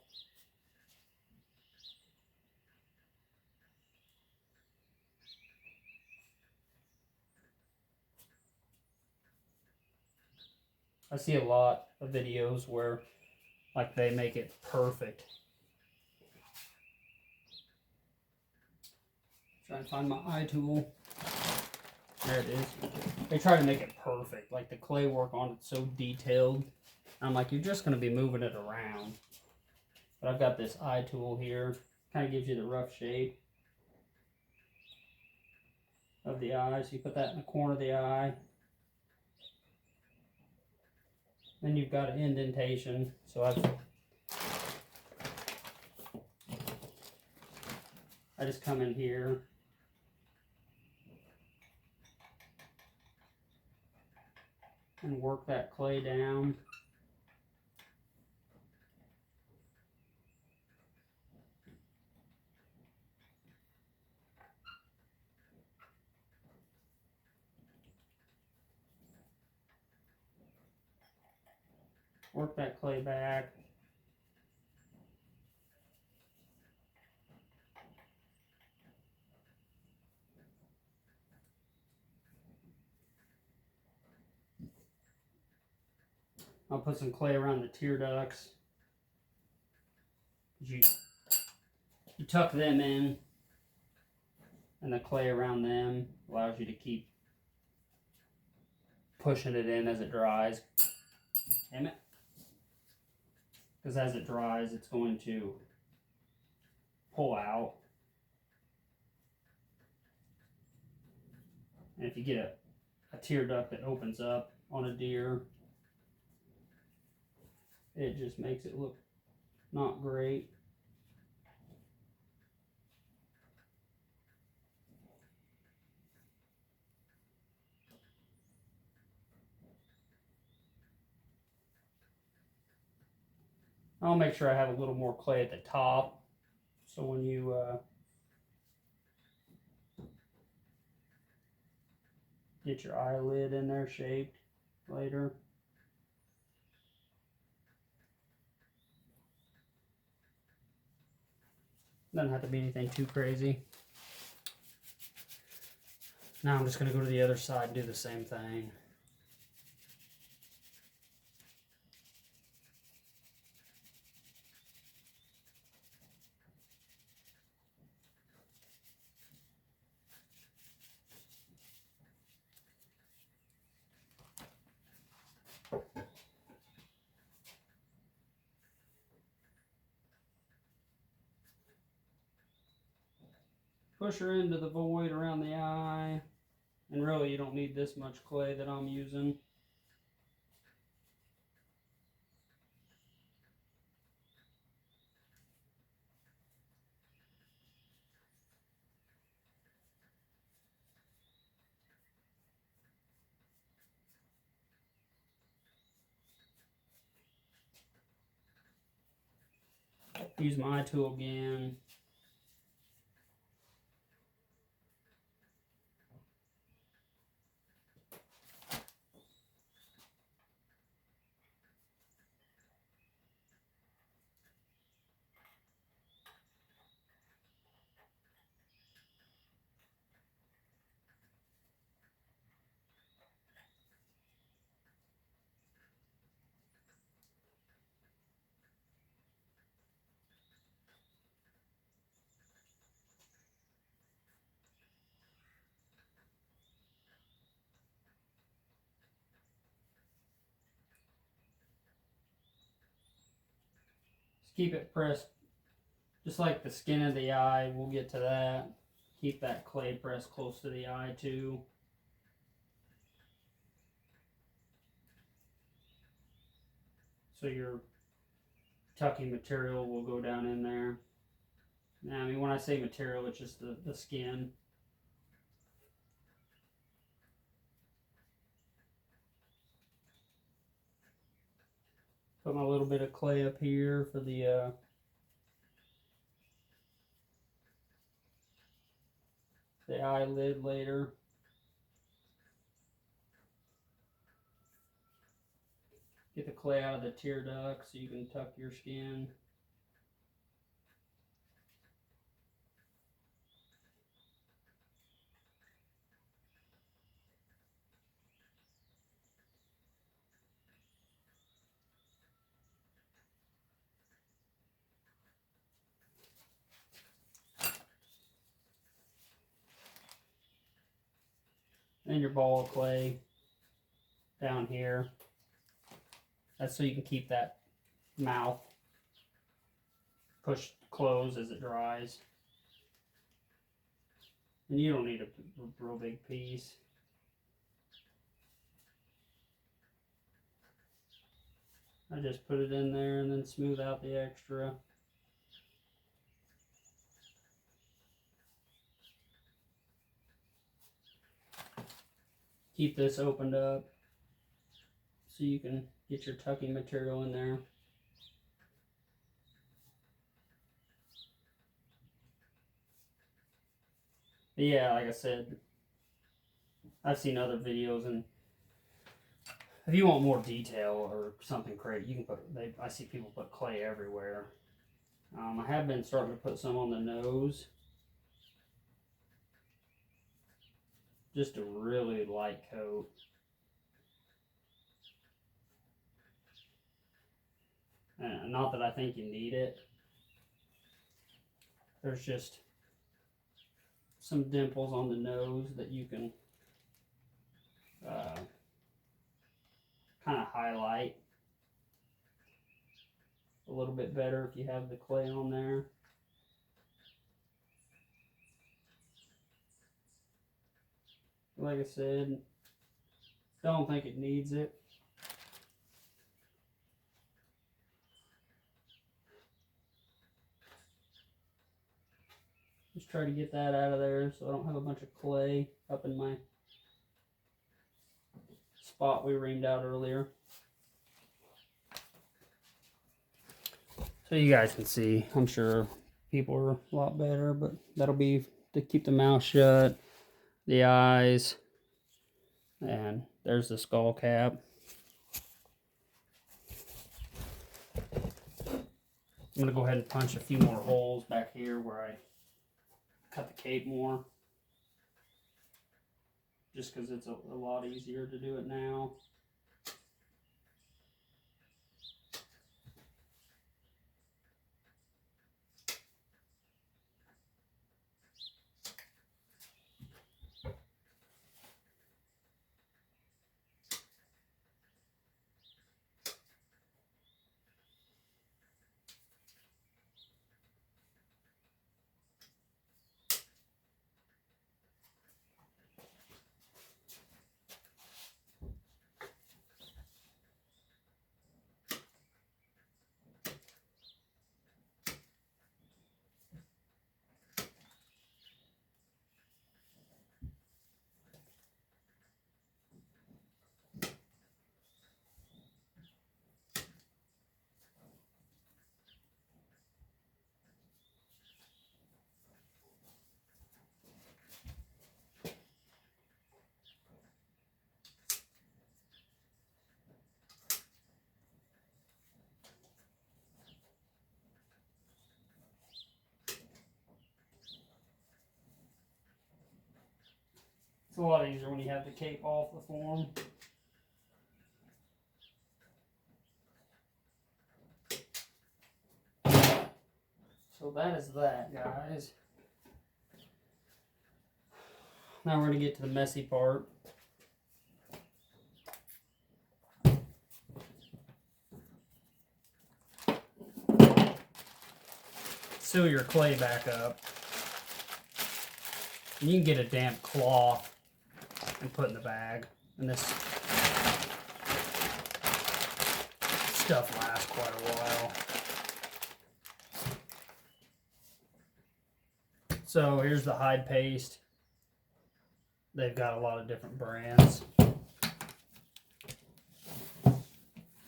I see a lot of videos where like they make it perfect. Try and find my eye tool. There it is. They try to make it perfect. Like the clay work on it's so detailed. I'm like, you're just going to be moving it around. But I've got this eye tool here. Kind of gives you the rough shape of the eye. So you put that in the corner of the eye. Then you've got an indentation. So I just come in here. And work that clay down. Work that clay back. I'll put some clay around the tear ducts. You tuck them in, and the clay around them allows you to keep pushing it in as it dries. Damn it. Because as it dries, it's going to pull out. And if you get a tear duct that opens up on a deer, it just makes it look not great. I'll make sure I have a little more clay at the top, so when you get your eyelid in there shaped later. Doesn't have to be anything too crazy. Now I'm just going to go to the other side and do the same thing. Push her into the void around the eye. And really, you don't need this much clay that I'm using. Use my eye tool again. keep it pressed just like the skin of the eye. We'll get to that. Keep that clay pressed close to the eye too. So your tucking material will go down in there. Now, I mean, when I say material, it's just the skin. Put my little bit of clay up here for the eyelid later. Get the clay out of the tear duct so you can tuck your skin. And your ball of clay down here. That's so you can keep that mouth pushed closed as it dries. And you don't need a real big piece. I just put it in there and then smooth out the extra. Keep this opened up so you can get your tucking material in there. But yeah, like I said, I've seen other videos, and if you want more detail or something crazy, you can put. I see people put clay everywhere. I have been starting to put some on the nose, just a really light coat. And not that I think you need it. There's just some dimples on the nose that you can kind of highlight a little bit better if you have the clay on there. Like I said, don't think it needs it. Just try to get that out of there so I don't have a bunch of clay up in my spot we reamed out earlier. So you guys can see, I'm sure people are a lot better, but that'll be to keep the mouth shut, the eyes, and there's the skull cap. I'm going to go ahead and punch a few more holes back here where I cut the cape more. Just because it's a lot easier to do it now. It's a lot easier when you have the cape off the form. So that is that, guys. Now we're going to get to the messy part. seal your clay back up. And you can get a damp cloth and put in the bag. And this stuff lasts quite a while. So here's the hide paste. They've got a lot of different brands.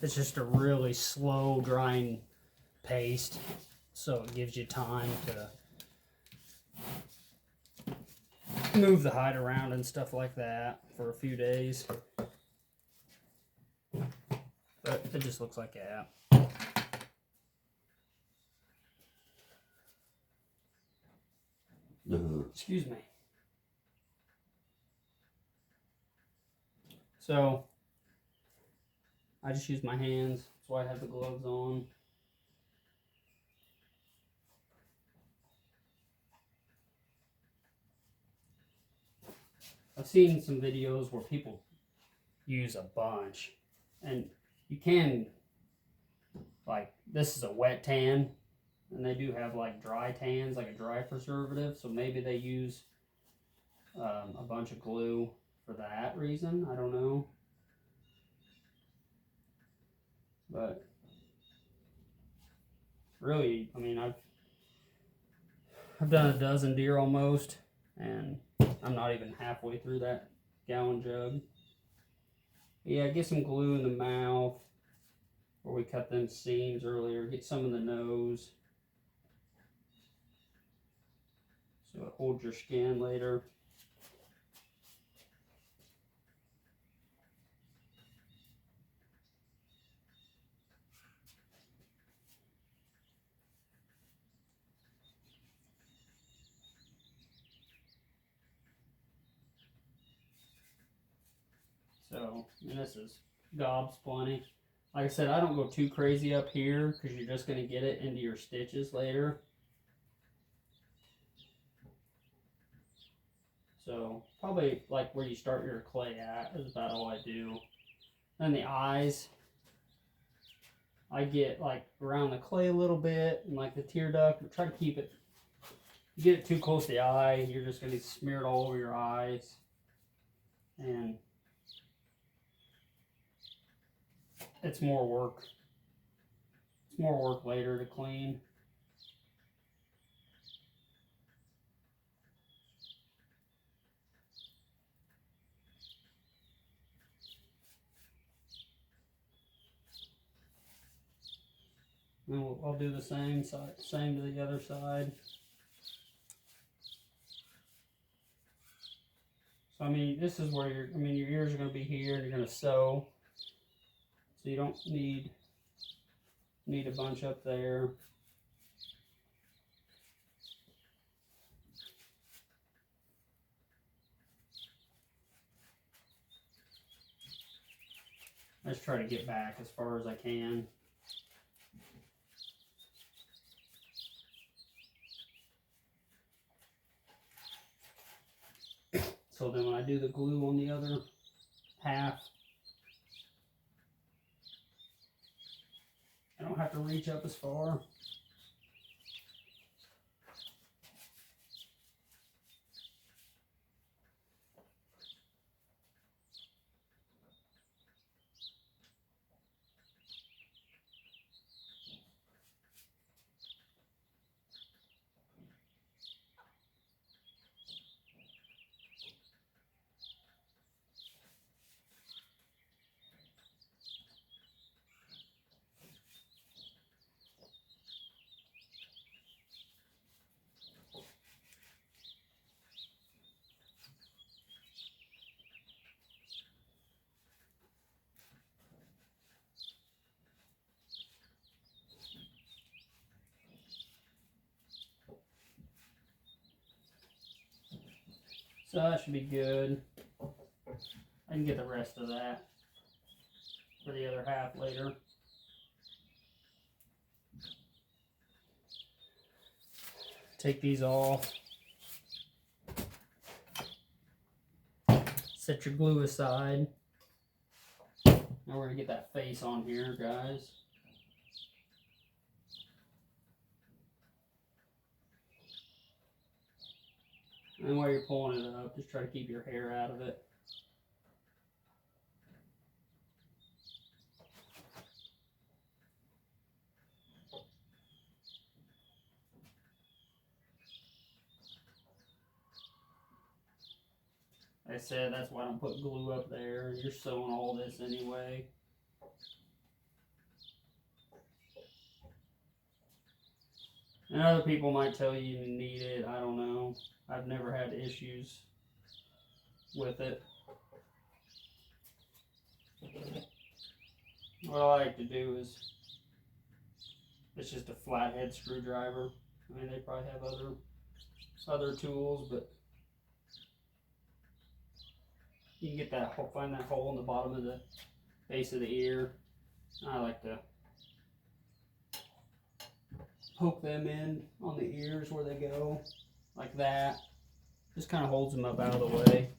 It's just a really slow drying paste, so it gives you time to move the hide around and stuff like that for a few days. But it just looks like that. Excuse me. So I just use my hands. That's why I have the gloves on. I've seen some videos where people use a bunch, and you can, like, this is a wet tan, and they do have like dry tans, like a dry preservative, so maybe they use a bunch of glue for that reason. I don't know, but really, I mean, I've done a dozen deer almost, and I'm not even halfway through that gallon jug. Yeah, get some glue in the mouth where we cut them seams earlier. Get some in the nose so it holds your skin later. So, and this is gobs plenty. Like I said, I don't go too crazy up here because you're just going to get it into your stitches later. So, probably like where you start your clay at is about all I do. Then the eyes, I get like around the clay a little bit and like the tear duct, but try to keep it. You get it too close to the eye, you're just going to be smeared all over your eyes. And it's more work. It's more work later to clean. And I'll do the same to the other side. So I mean, this is where your ears are going to be here, and you're going to sew. So you don't need a bunch up there. I just try to get back as far as I can. So then when I do the glue on the other half, I don't have to reach up as far. So that should be good. I can get the rest of that for the other half later. Take these off. Set your glue aside. Now we're going to get that face on here, guys. And while you're pulling it up, just try to keep your hair out of it. Like I said, that's why I don't put glue up there. You're sewing all this anyway. And other people might tell you you need it. I don't know. I've never had issues with it. What I like to do is, it's just a flathead screwdriver. I mean, they probably have other tools, but you can get that hole, find that hole in the bottom of the base of the ear. I like to poke them in on the ears where they go, like that. Just kind of holds them up out of the way.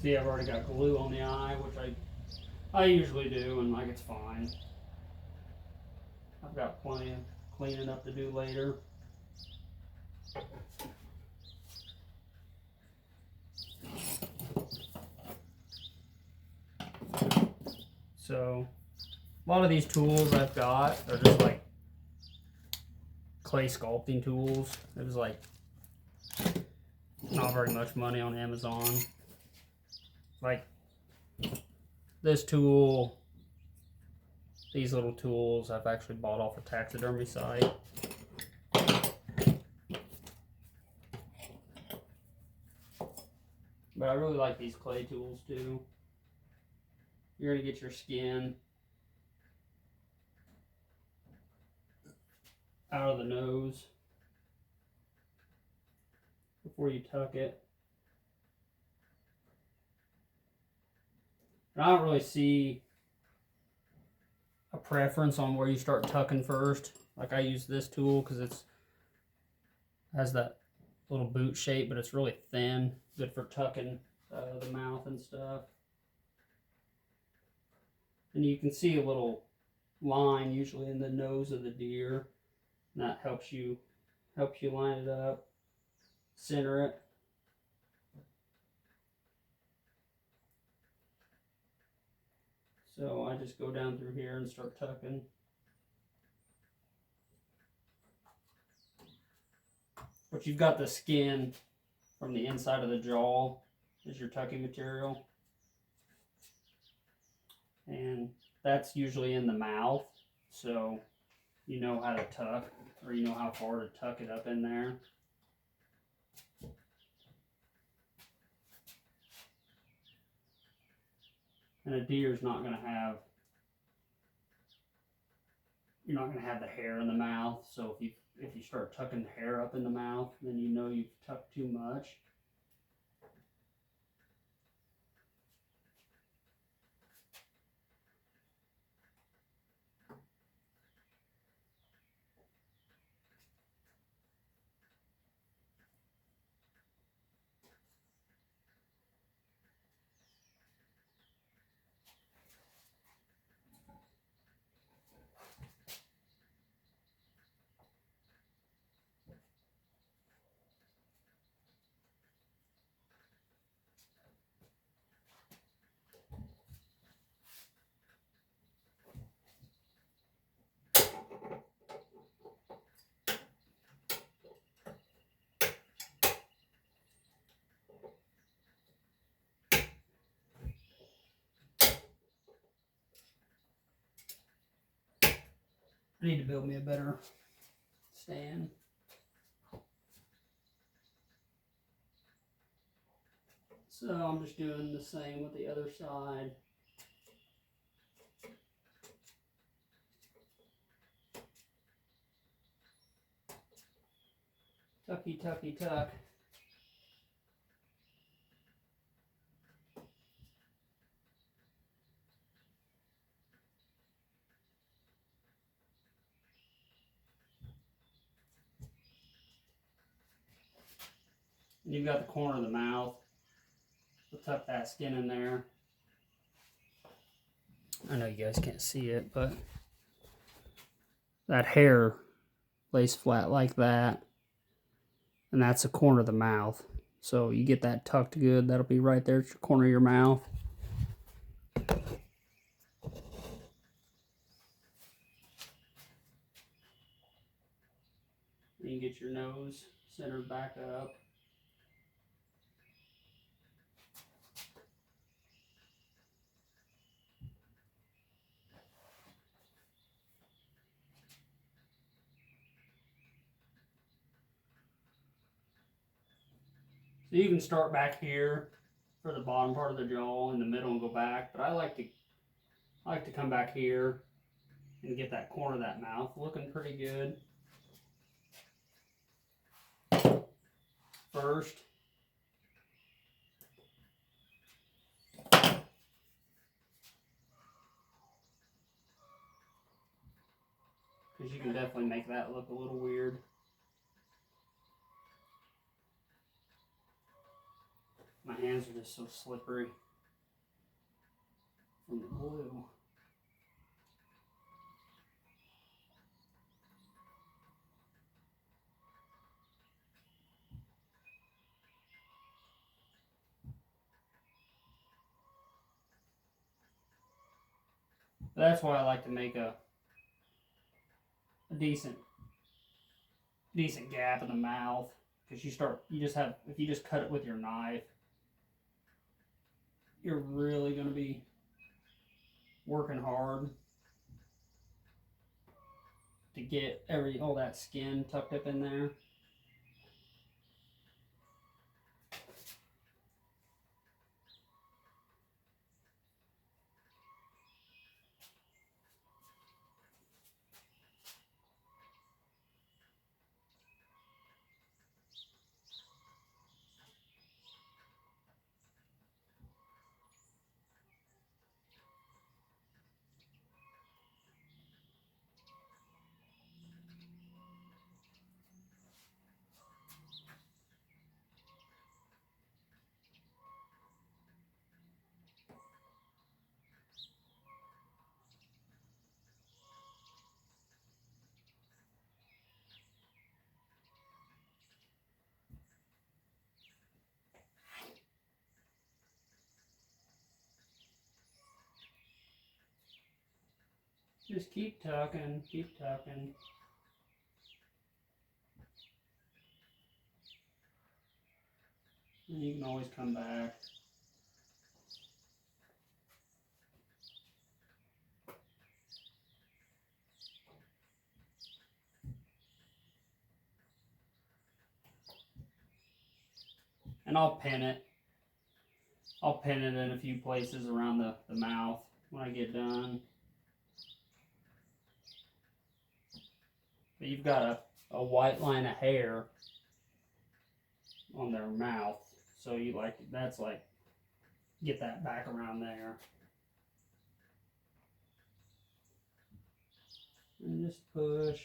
See, I've already got glue on the eye, which I usually do, and like it's fine. I've got plenty of cleaning up to do later. So, a lot of these tools I've got are just like clay sculpting tools. It was like not very much money on Amazon. Like this tool, these little tools I've actually bought off a taxidermy site. But I really like these clay tools too. You're going to get your skin out of the nose before you tuck it. And I don't really see a preference on where you start tucking first. Like I use this tool because it has that little boot shape, but it's really thin, good for tucking the mouth and stuff. And you can see a little line usually in the nose of the deer, and that helps you line it up, center it. So I just go down through here and start tucking. But you've got the skin from the inside of the jaw as your tucking material. And that's usually in the mouth, so you know how to tuck, or you know how far to tuck it up in there. And a deer's not going to have, you're not going to have the hair in the mouth, so if you start tucking the hair up in the mouth, then you know you've tucked too much. I need to build me a better stand. So I'm just doing the same with the other side. Tucky, tucky, tuck. And you've got the corner of the mouth. We'll tuck that skin in there. I know you guys can't see it, but that hair lays flat like that. And that's the corner of the mouth. So you get that tucked good. That'll be right there at the corner of your mouth. Then you get your nose centered back up. So you can start back here for the bottom part of the jaw, in the middle, and go back. But I like to come back here and get that corner of that mouth looking pretty good. First, because you can definitely make that look a little weird. My hands are just so slippery from the glue. That's why I like to make a decent gap in the mouth, because if you just cut it with your knife, you're really going to be working hard to get all that skin tucked up in there. Just keep tucking, keep tucking. And you can always come back. And I'll pin it. I'll pin it in a few places around the mouth when I get done. But you've got a white line of hair on their mouth. So that's like, get that back around there. And just push.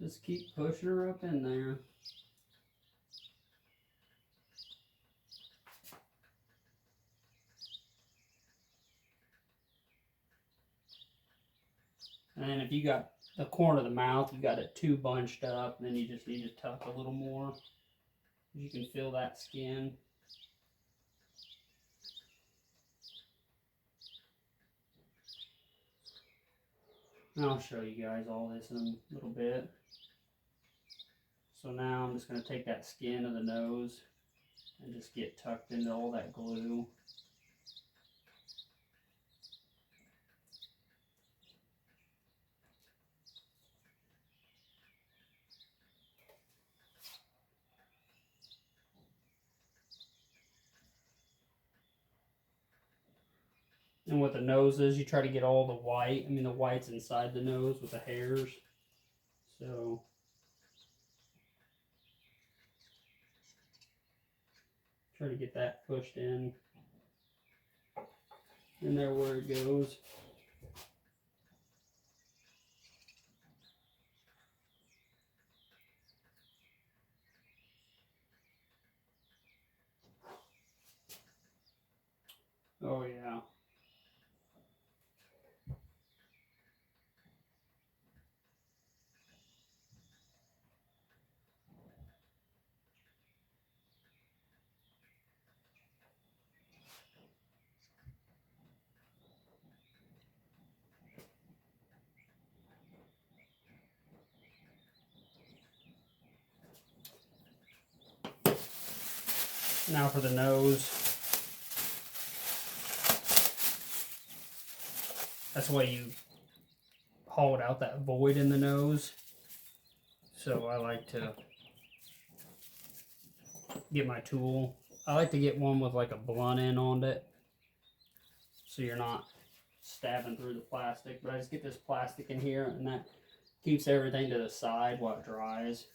Just keep pushing her up in there. And then if you got the corner of the mouth, you got it too bunched up, and then you just need to tuck a little more. You can feel that skin. And I'll show you guys all this in a little bit. So now I'm just going to take that skin of the nose and just get tucked into all that glue. And with the noses, you try to get all the white. I mean, the white's inside the nose with the hairs. So try to get that pushed in there where it goes. Oh yeah. Now for the nose. That's why you hollowed out that void in the nose. So I like to get my tool. I like to get one with like a blunt end on it, so you're not stabbing through the plastic. But I just get this plastic in here, and that keeps everything to the side while it dries.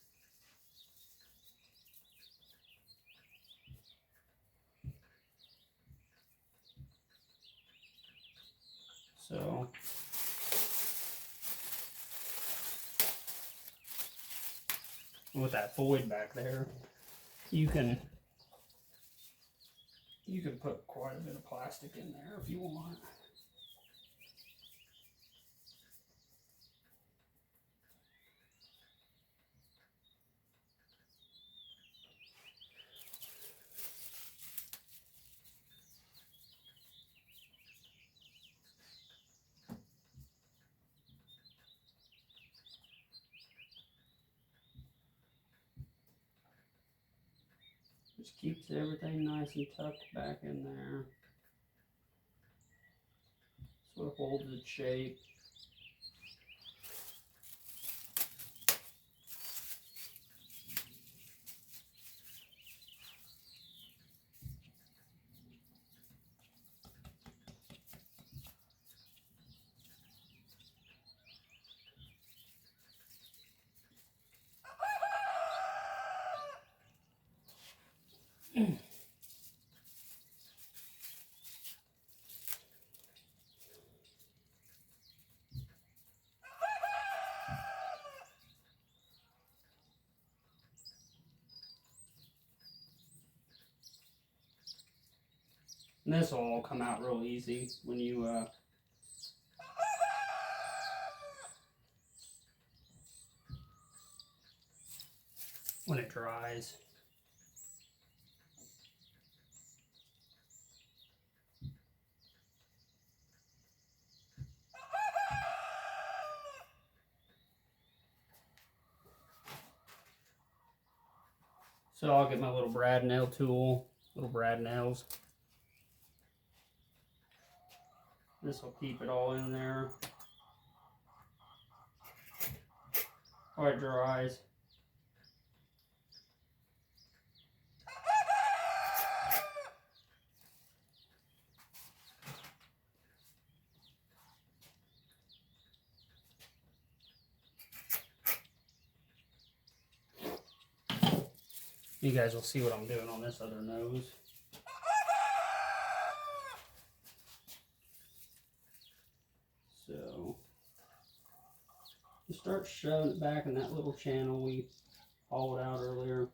So with that void back there, you can put quite a bit of plastic in there if you want. Just keeps everything nice and tucked back in there. So it holds its shape. And this will all come out real easy when you when it dries. So I'll get my little brad nail tool, little brad nails. This will keep it all in there while it dries. You guys will see what I'm doing on this other nose. So you start shoving it back in that little channel we hollowed out earlier.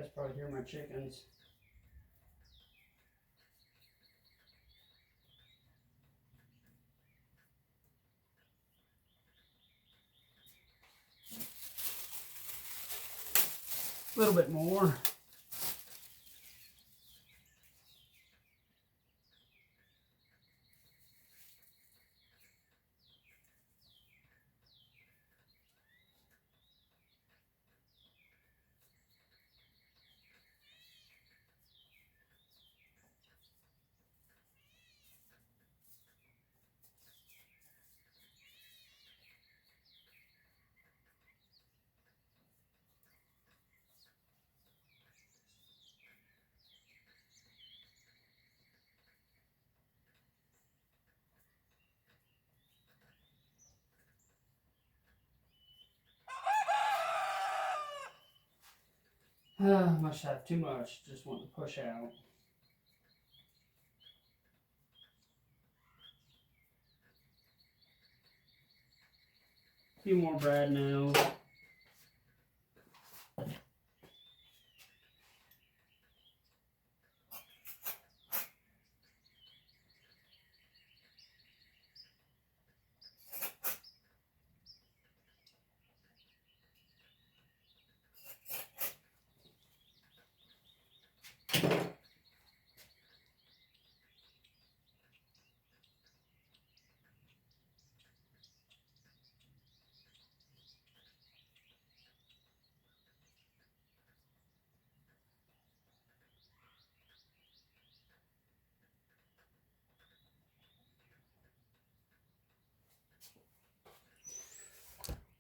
guys probably hear my chickens. A little bit more. Must have too much. Just want to push out. A few more brad nails.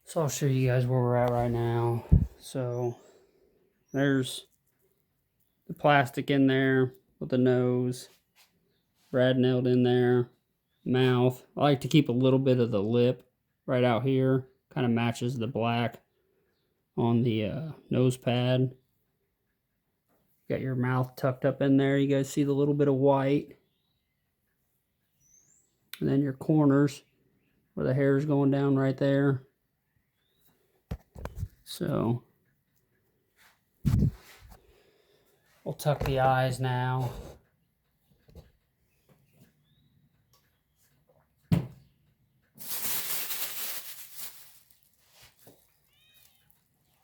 So I'll show you guys where we're at right now. So there's the plastic in there with the nose, brad nailed in there, mouth. I like to keep a little bit of the lip right out here. Kind of matches the black on the nose pad. Got your mouth tucked up in there. You guys see the little bit of white. And then your corners where the hair is going down right there. So we'll tuck the eyes now.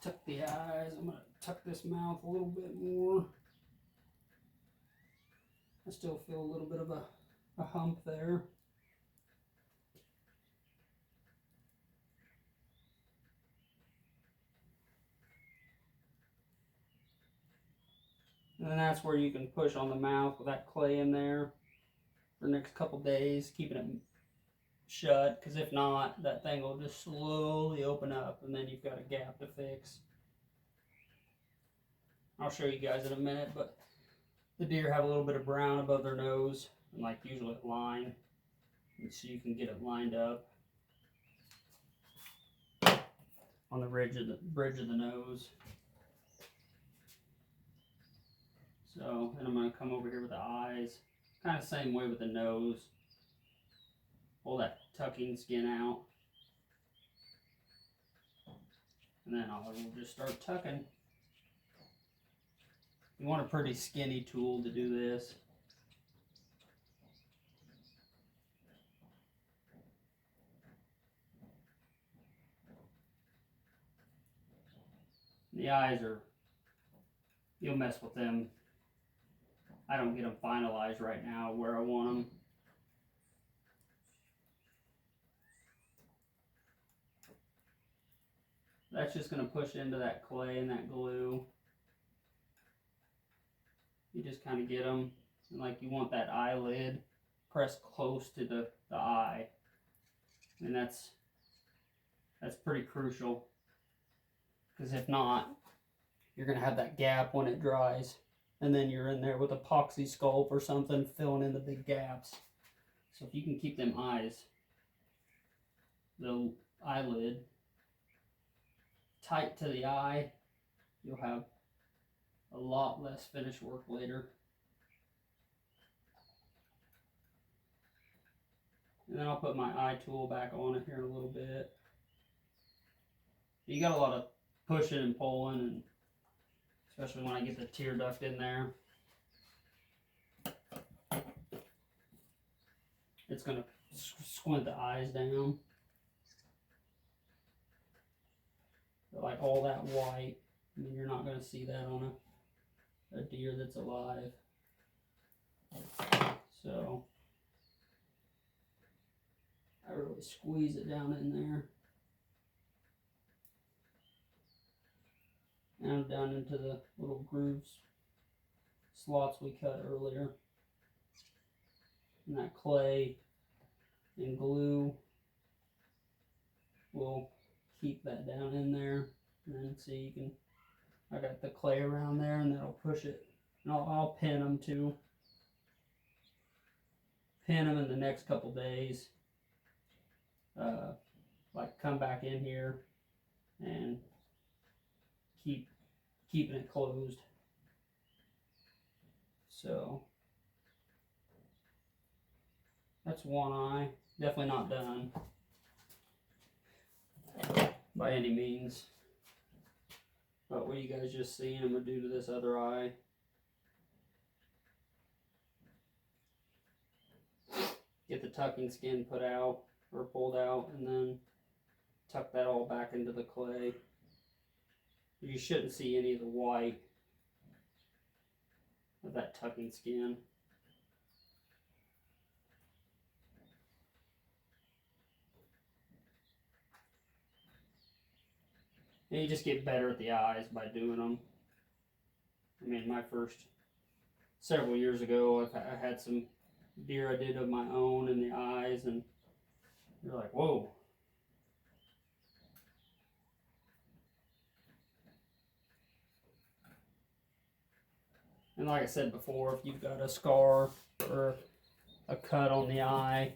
Tuck the eyes. I'm going to tuck this mouth a little bit more. I still feel a little bit of a hump there. And then that's where you can push on the mouth with that clay in there for the next couple days, keeping it shut, because if not, that thing will just slowly open up and then you've got a gap to fix. I'll show you guys in a minute, but the deer have a little bit of brown above their nose, and like usually a line, and so you can get it lined up on the bridge of the nose. So, and I'm going to come over here with the eyes, kind of same way with the nose. Pull that tucking skin out, and then we'll just start tucking. You want a pretty skinny tool to do this. The eyes are, you'll mess with them. I don't get them finalized right now where I want them. That's just going to push into that clay and that glue. You just kind of get them, and like you want that eyelid pressed close to the eye. And that's pretty crucial, because if not, you're going to have that gap when it dries. And then you're in there with epoxy sculpt or something filling in the big gaps. So if you can keep them eyes, the eyelid, tight to the eye, you'll have a lot less finish work later. And then I'll put my eye tool back on it here in a little bit. You got a lot of pushing and pulling, and especially when I get the tear duct in there. It's going to squint the eyes down. But like all that white, I mean, you're not going to see that on a deer that's alive. So I really squeeze it down in there. And down into the little grooves, slots we cut earlier. And that clay and glue will keep that down in there. And then see, you can, I got the clay around there and that'll push it. And I'll pin them too. Pin them in the next couple days. Like come back in here and keeping it closed. So that's one eye. Definitely not done by any means. But what you guys just seen, I'm gonna do to this other eye. Get the tucking skin put out or pulled out, and then tuck that all back into the clay. You shouldn't see any of the white of that tucking skin. And you just get better at the eyes by doing them. I mean, my first several years ago, I had some deer I did of my own in the eyes, and you're like, whoa. And like I said before, if you've got a scar or a cut on the eye,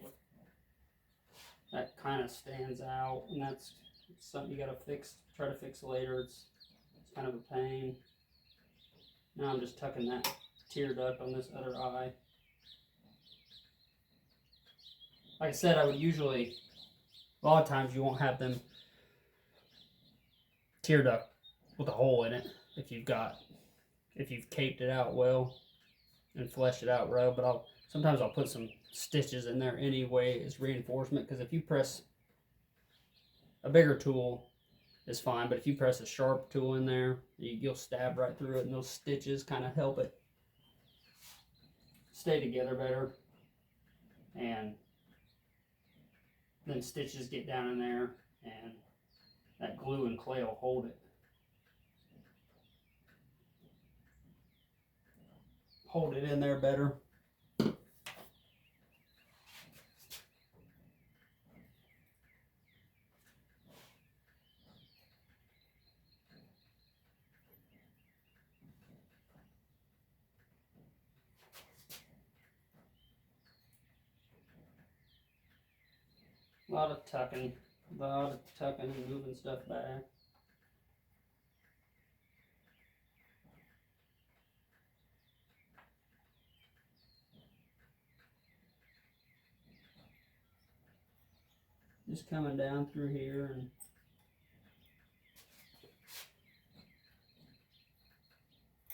that kind of stands out, and that's something you gotta fix, try to fix later. It's kind of a pain. Now I'm just tucking that tear duct on this other eye. Like I said, I would usually, a lot of times you won't have them tear duct with a hole in it if you've caped it out well and fleshed it out well. But sometimes I'll put some stitches in there anyway as reinforcement, because if you press a bigger tool is fine, but if you press a sharp tool in there, you'll stab right through it, and those stitches kind of help it stay together better. And then stitches get down in there, and that glue and clay will hold it. Hold it in there better. A lot of tucking and moving stuff back. Just coming down through here and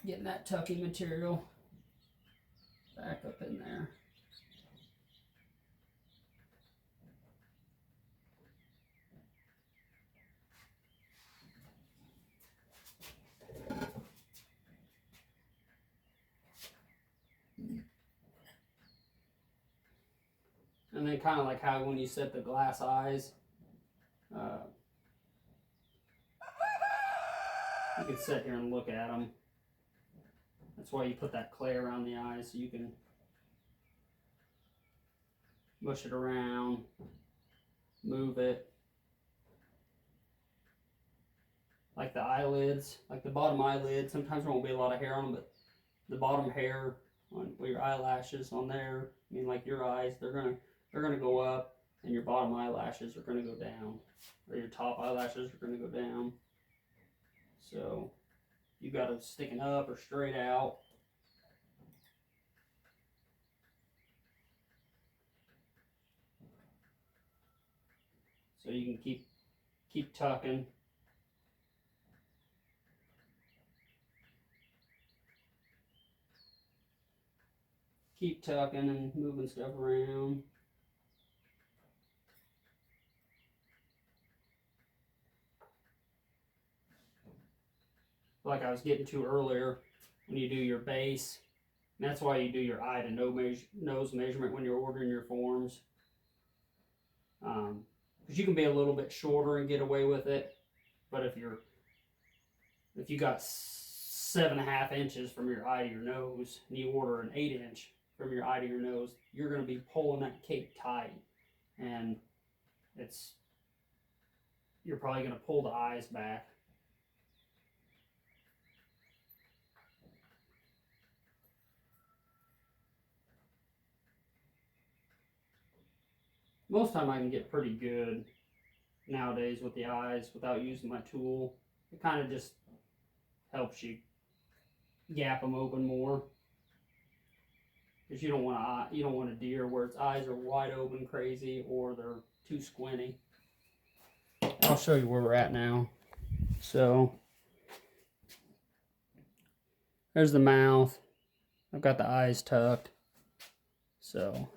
getting that tucking material back up in there. And then kind of like how when you set the glass eyes, you can sit here and look at them. That's why you put that clay around the eyes, so you can mush it around, move it. Like the eyelids, like the bottom eyelid, sometimes there won't be a lot of hair on them, but the bottom hair on your eyelashes on there, I mean like your eyes, they're gonna go up, and your bottom eyelashes are gonna go down, or your top eyelashes are gonna go down. So you got them sticking up or straight out. So you can keep tucking. keep tucking and moving stuff around. Like I was getting to earlier, when you do your base, and that's why you do your eye to nose measurement when you're ordering your forms. Because you can be a little bit shorter and get away with it, but if you got 7.5 inches from your eye to your nose, and you order an 8-inch from your eye to your nose, you're going to be pulling that cape tight, and you're probably going to pull the eyes back. Most time I can get pretty good nowadays with the eyes without using my tool. It kind of just helps you gap them open more, because you don't want a deer where its eyes are wide open crazy or they're too squinty. I'll show you where we're at now. So there's the mouth. I've got the eyes tucked. So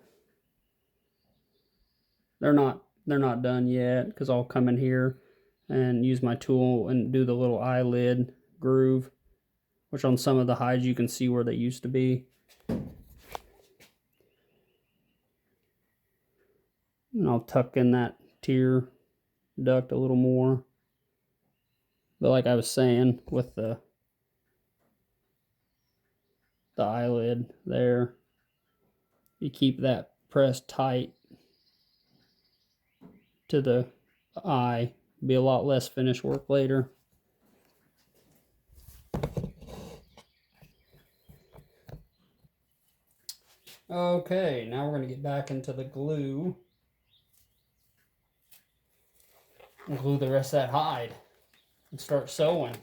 they're not done yet, because I'll come in here and use my tool and do the little eyelid groove, which on some of the hides you can see where they used to be. And I'll tuck in that tear duct a little more. But like I was saying, with the eyelid there, you keep that pressed tight to the eye. Be a lot less finish work later. Okay, now we're going to get back into the glue and glue the rest of that hide and start sewing.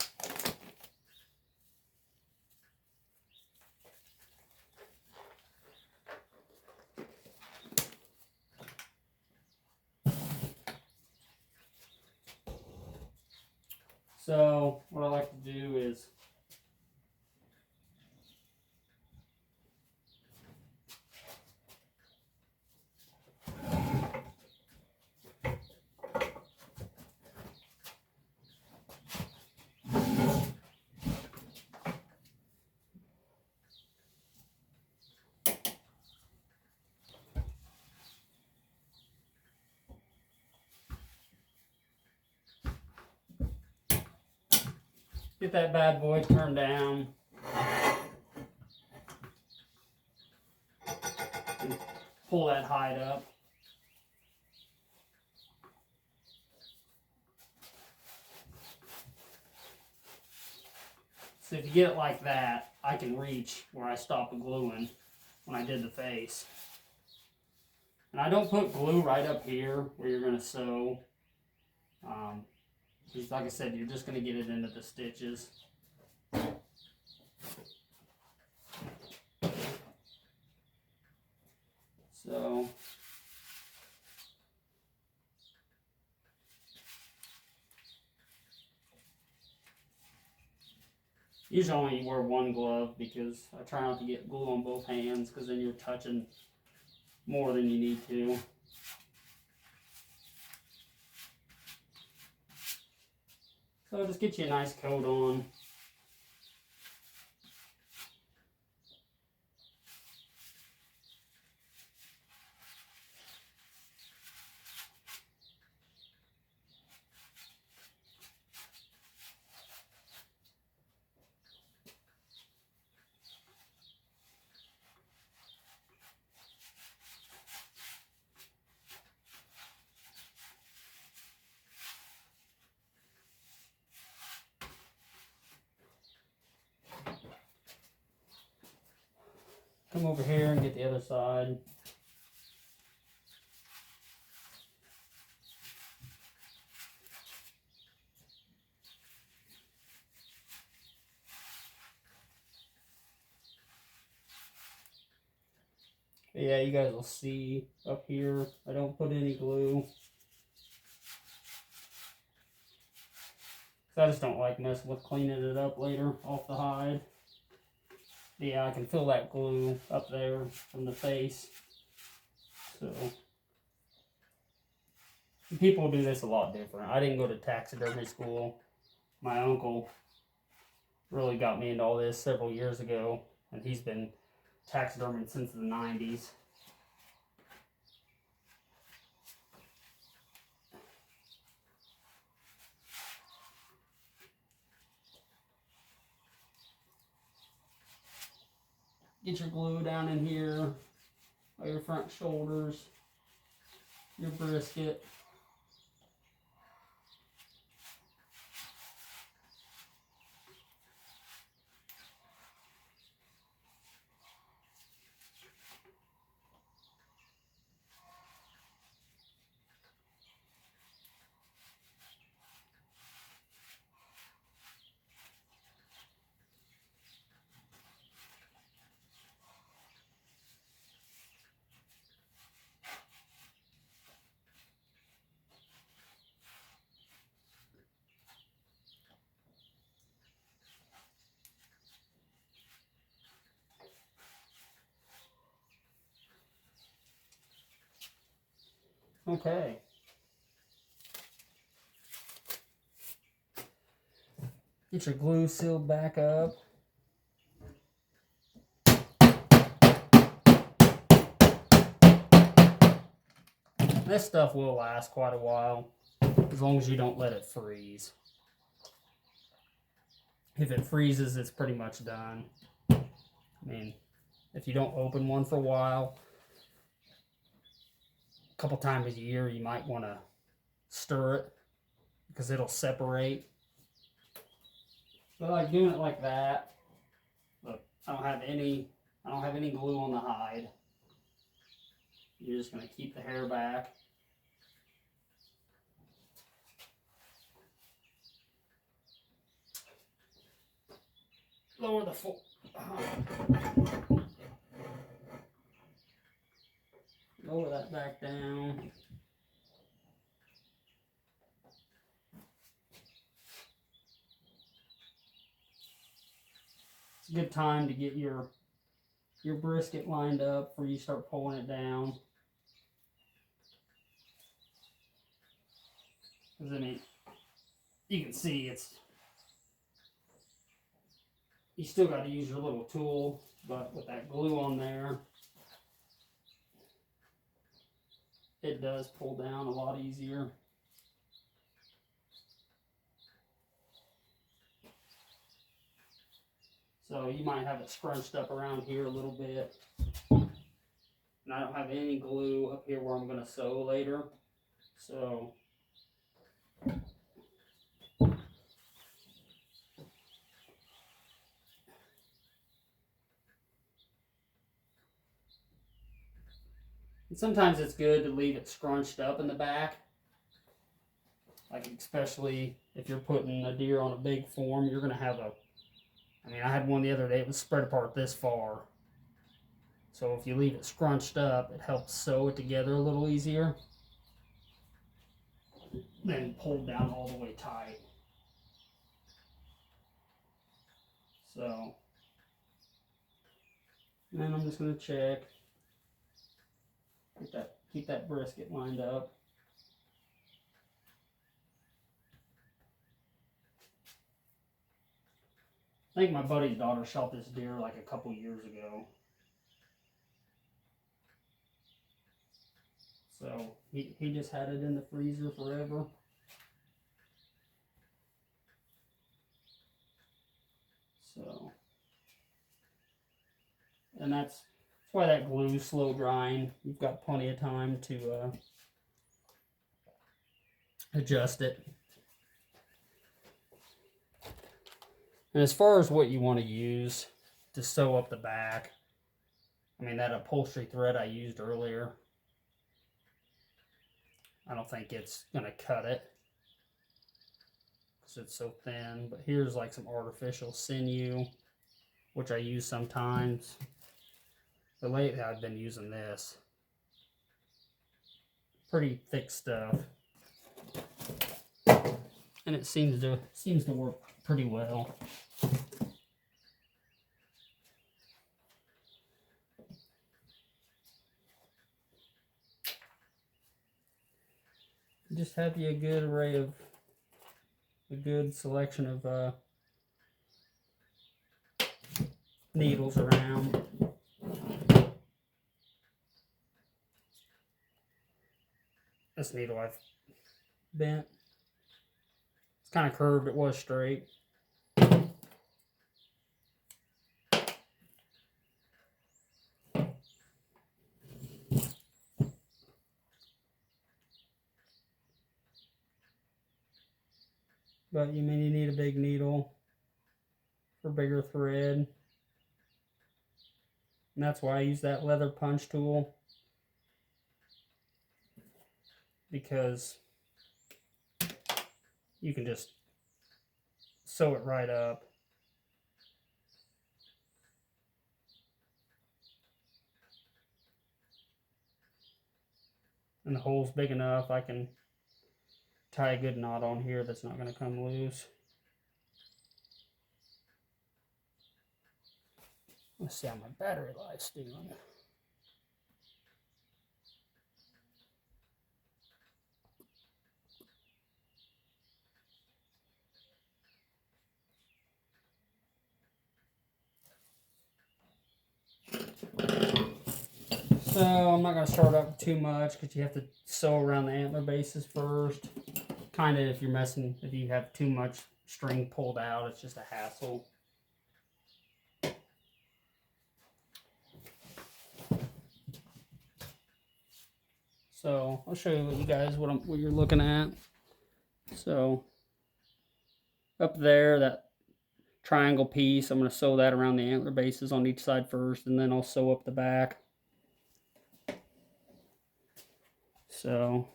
So what I like to do is get that bad boy turned down. And pull that hide up. So if you get it like that, I can reach where I stopped gluing when I did the face. And I don't put glue right up here where you're going to sew. Because like I said, you're just going to get it into the stitches. So usually I only wear one glove, because I try not to get glue on both hands, because then you're touching more than you need to. So just get you a nice coat on. Come over here and get the other side. But yeah, you guys will see up here, I don't put any glue. So I just don't like messing with cleaning it up later off the hide. Yeah, I can feel that glue up there from the face. So people do this a lot different. I didn't go to taxidermy school. My uncle really got me into all this several years ago, and he's been taxiderming since the 90s. Get your glue down in here, by your front shoulders, your brisket. Okay. Get your glue sealed back up. This stuff will last quite a while, as long as you don't let it freeze. If it freezes, it's pretty much done. I mean, if you don't open one for a while, a couple times a year, you might want to stir it because it'll separate. But like doing it like that, look, I don't have any glue on the hide. You're just going to keep the hair back. Lower the foot. Lower that back down. It's a good time to get your brisket lined up before you start pulling it down. Because I mean, you can see you still got to use your little tool, but with that glue on there, it does pull down a lot easier. So you might have it scrunched up around here a little bit. And I don't have any glue up here where I'm going to sew later. So and sometimes it's good to leave it scrunched up in the back. Like especially if you're putting a deer on a big form, you're going to have I had one the other day, it was spread apart this far. So if you leave it scrunched up, it helps sew it together a little easier than pulled down all the way tight. So, and then I'm just going to check. Keep that brisket lined up. I think my buddy's daughter shot this deer like a couple years ago. So he just had it in the freezer forever. So, and that's why that glue's slow drying. You've got plenty of time to adjust it. And as far as what you want to use to sew up the back, that upholstery thread I used earlier, I don't think it's going to cut it because it's so thin. But here's like some artificial sinew, which I use sometimes. But lately I've been using this. Pretty thick stuff. And it seems to work pretty well. just have you a good array of, a good selection of needles around. This needle I've bent. It's kind of curved, it was straight. But you mean you need a big needle for bigger thread. And that's why I use that leather punch tool. Because you can just sew it right up. And the hole's big enough, I can tie a good knot on here that's not going to come loose. Let's see how my battery life's doing. So I'm not going to start up too much because you have to sew around the antler bases first. Kind of if you're messing, if you have too much string pulled out, it's just a hassle. So I'll show you guys what you're looking at. So up there, that triangle piece, I'm going to sew that around the antler bases on each side first, and then I'll sew up the back. So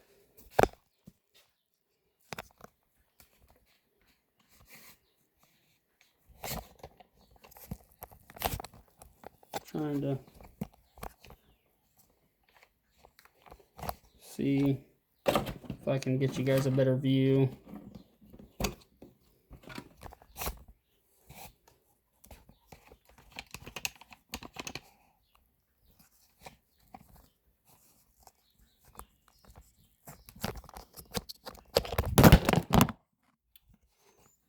trying to see if I can get you guys a better view.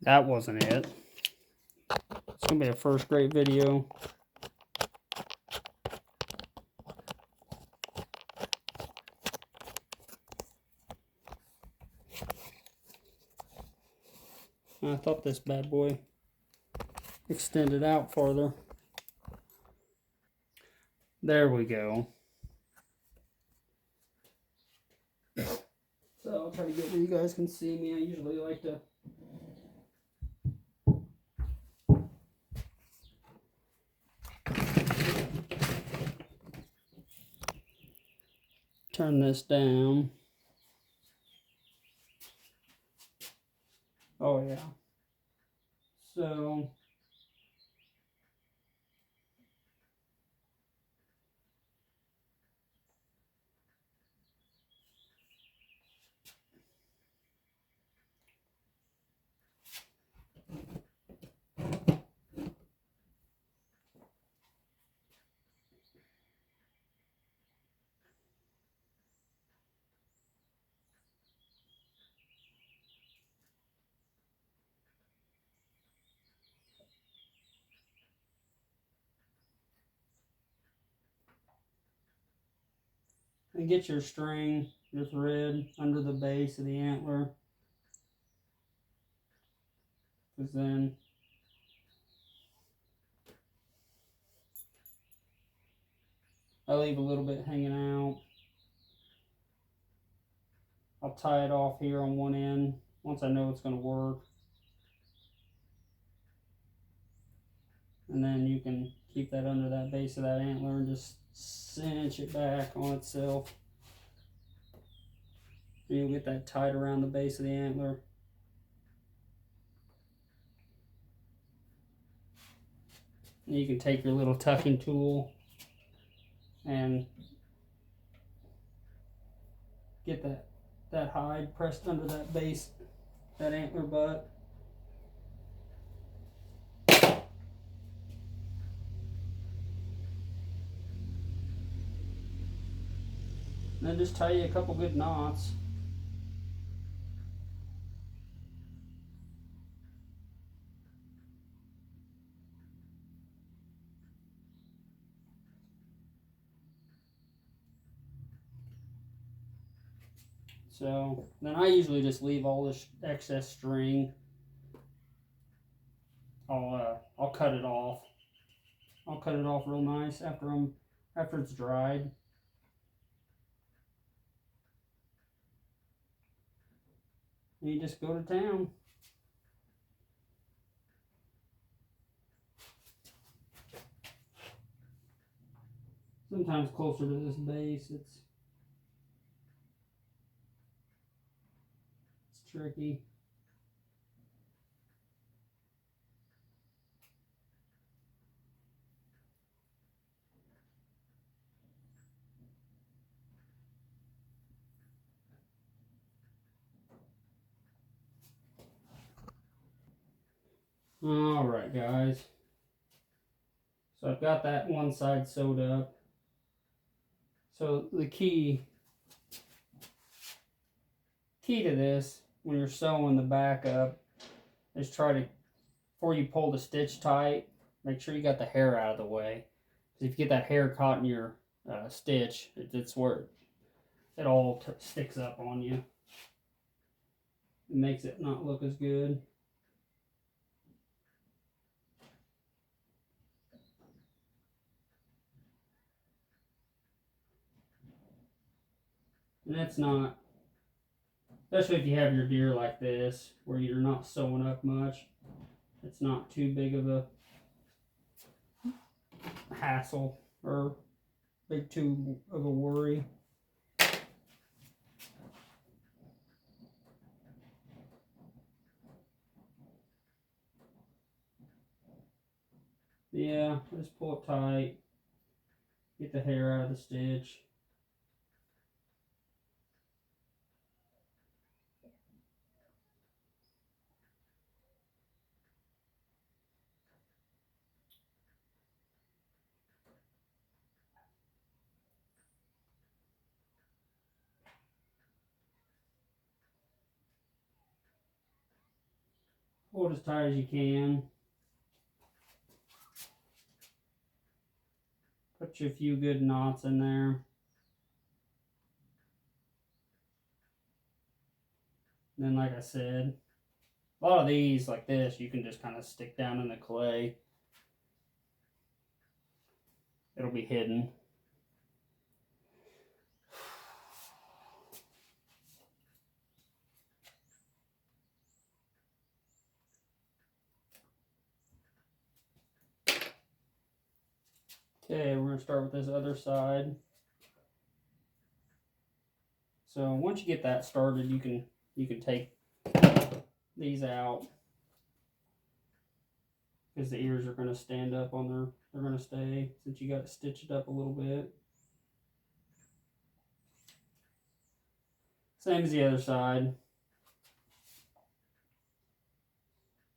That wasn't it. It's gonna be a first grade video. I thought this bad boy extended out farther. There we go. So I'll try to get where you guys can see me. I usually like to turn this down. Oh yeah. So and get your string, your thread under the base of the antler, because then I leave a little bit hanging out. I'll tie it off here on one end once I know it's going to work. And then you can keep that under that base of that antler and just cinch it back on itself. And you'll get that tied around the base of the antler. And you can take your little tucking tool and get that hide pressed under that base, that antler butt. And then just tie you a couple good knots. So then I usually just leave all this excess string. I'll cut it off. I'll cut it off real nice after it's dried. And you just go to town. Sometimes closer to this base, it's tricky. All right, guys. So I've got that one side sewed up. So the key to this, when you're sewing the back up, is try to, before you pull the stitch tight, make sure you got the hair out of the way. Because if you get that hair caught in your stitch, it's where it all sticks up on you. It makes it not look as good. And that's not, especially if you have your deer like this, where you're not sewing up much, it's not too big of a hassle or too of a worry. Yeah, just pull it tight, get the hair out of the stitch. Pull it as tight as you can. Put you a few good knots in there. And then, like I said, a lot of these, like this, you can just kind of stick down in the clay. It'll be hidden. Okay, we're going to start with this other side. So once you get that started, you can take these out, because the ears are going to stand up on they're going to stay, since you got to stitch it up a little bit. Same as the other side.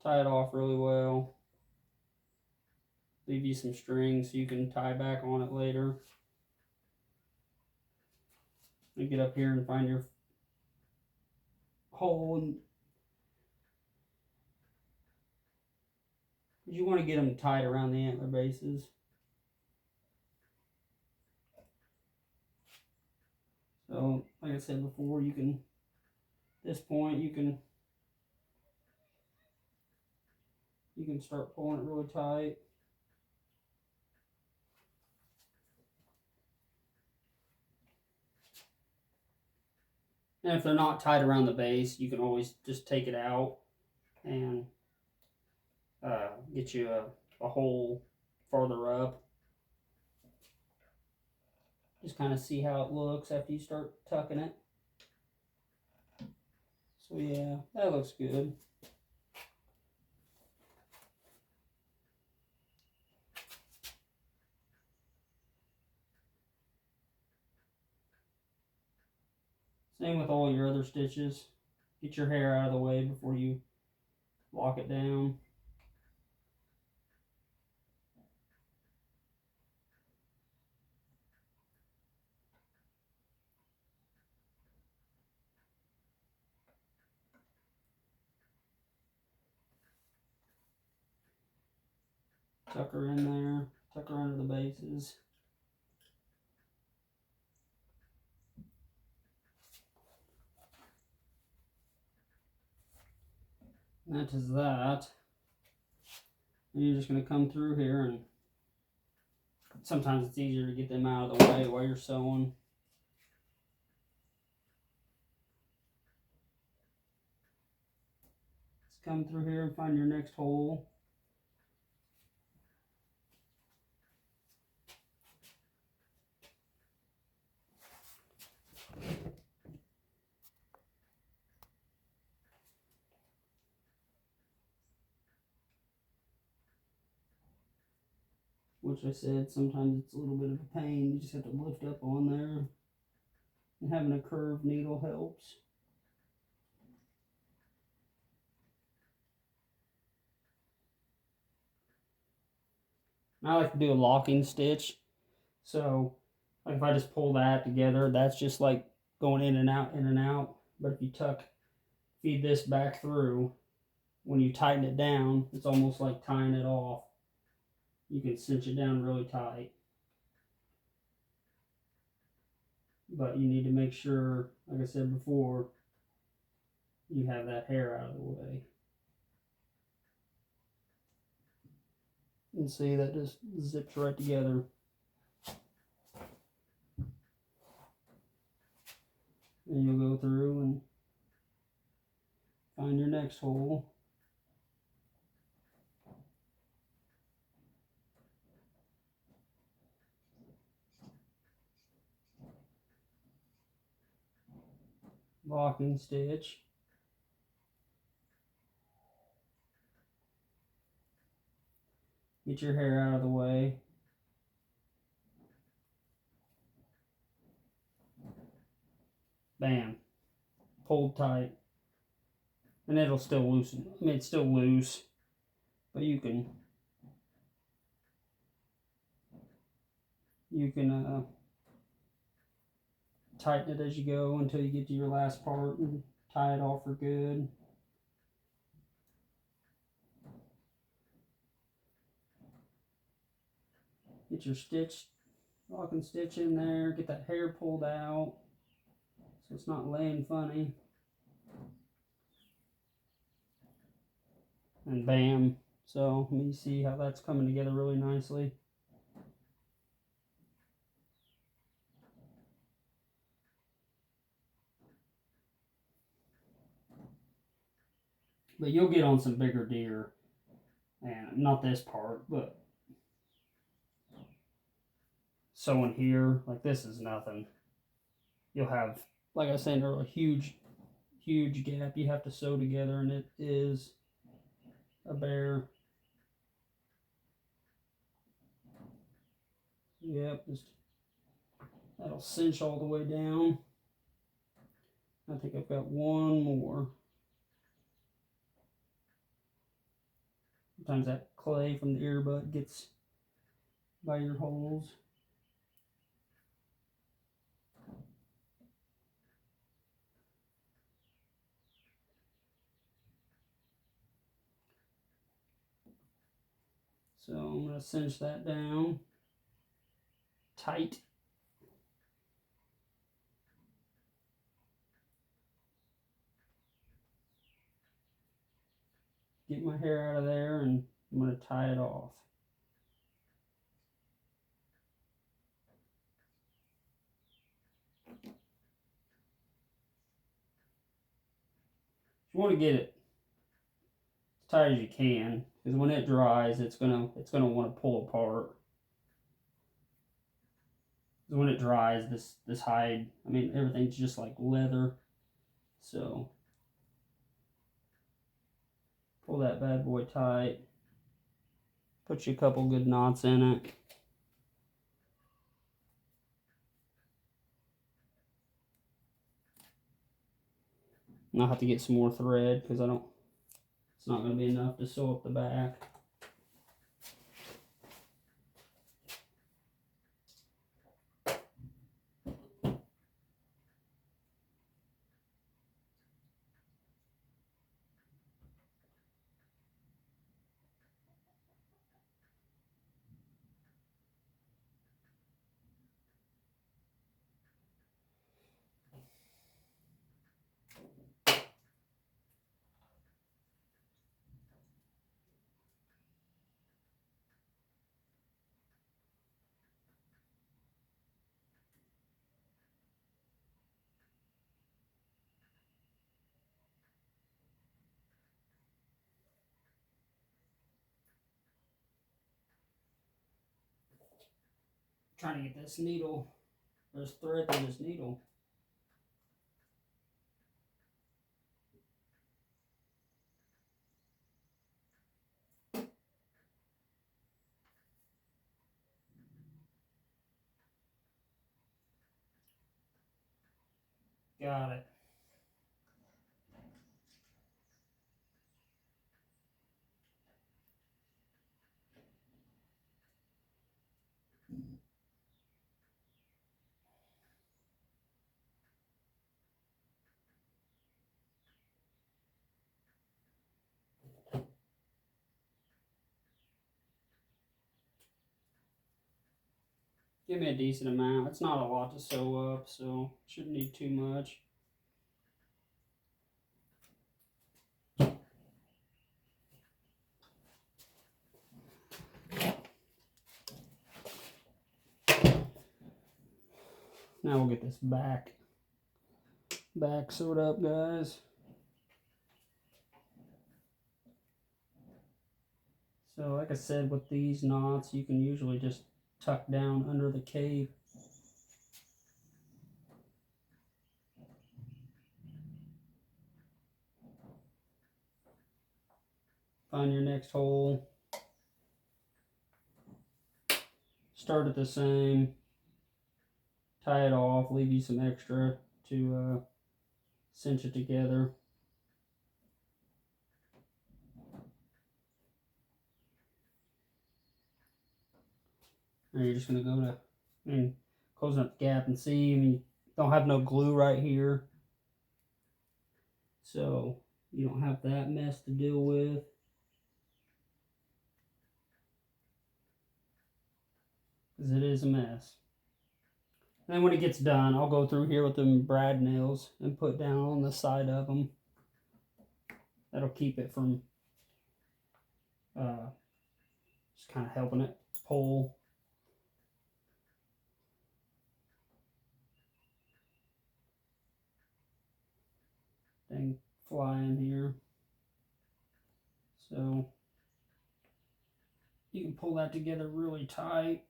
Tie it off really well. Leave you some string so you can tie back on it later. And get up here and find your hole, and you want to get them tied around the antler bases. So, like I said before, you can, at this point, you can start pulling it really tight. And if they're not tied around the base, you can always just take it out and get you a hole farther up. Just kind of see how it looks after you start tucking it. So yeah, that looks good. Same with all your other stitches. Get your hair out of the way before you lock it down. Tuck her in there, tuck her under the bases. That is that. And you're just going to come through here, and sometimes it's easier to get them out of the way while you're sewing. Just come through here and find your next hole. Which I said, sometimes it's a little bit of a pain. You just have to lift up on there. And having a curved needle helps. I like to do a locking stitch. So, like if I just pull that together, that's just like going in and out, in and out. But if you feed this back through, when you tighten it down, it's almost like tying it off. You can cinch it down really tight. But you need to make sure, like I said before, you have that hair out of the way. And see, that just zips right together. And you'll go through and find your next hole. Locking stitch. Get your hair out of the way. Bam. Pulled tight. And it'll still loosen. I mean, it's still loose, but you can tighten it as you go until you get to your last part and tie it off for good. Get your locking stitch in there, get that hair pulled out so it's not laying funny. And bam. So let me see how that's coming together really nicely. But you'll get on some bigger deer, and not this part, but sewing here, like this is nothing. You'll have, like I said, a huge gap you have to sew together, and it is a bear. Yep, just that'll cinch all the way down. I think I've got one more. Sometimes that clay from the earbud gets by your holes. So I'm going to cinch that down tight. Get my hair out of there, and I'm going to tie it off. You want to get it as tight as you can, because when it dries, it's gonna want to pull apart. Because when it dries, this hide, I mean, everything's just like leather. So pull that bad boy tight. Put you a couple good knots in it. And I'll have to get some more thread because it's not going to be enough to sew up the back. trying to get this needle, this thread through this needle. Got it. Give me a decent amount. It's not a lot to sew up, so shouldn't need too much. Now we'll get this back sewed up, guys. So like I said, with these knots, you can usually just tuck down under the cape. Find your next hole. Start at the same. Tie it off, leave you some extra to cinch it together. And you're just going to go to, closing up the gap and see. You don't have no glue right here, so you don't have that mess to deal with. Because it is a mess. And then when it gets done, I'll go through here with them brad nails and put down on the side of them. That'll keep it from just kind of helping it pull. Dang fly in here. So you can pull that together really tight.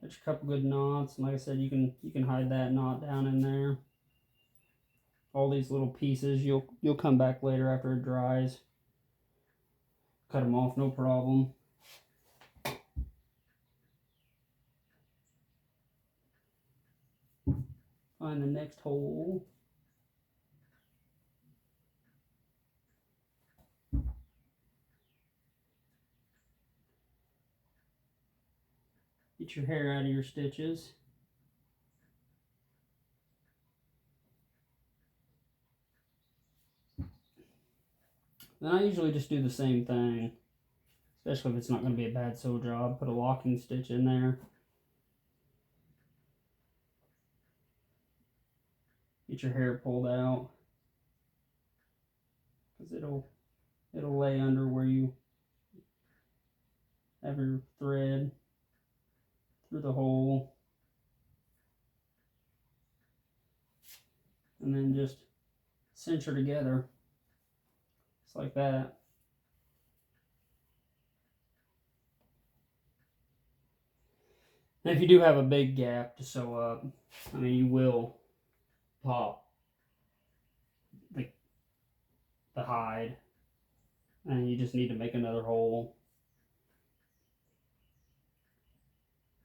There's a couple good knots, and like I said, you can hide that knot down in there. All these little pieces, you'll come back later after it dries. Cut them off, no problem. Find the next hole. Get your hair out of your stitches. Then I usually just do the same thing, especially if it's not going to be a bad sew job. Put a locking stitch in there. Get your hair pulled out, because it'll lay under where you have your thread through the hole. And then just cinch her together. Just like that. And if you do have a big gap to sew up, you will pop the hide, and you just need to make another hole.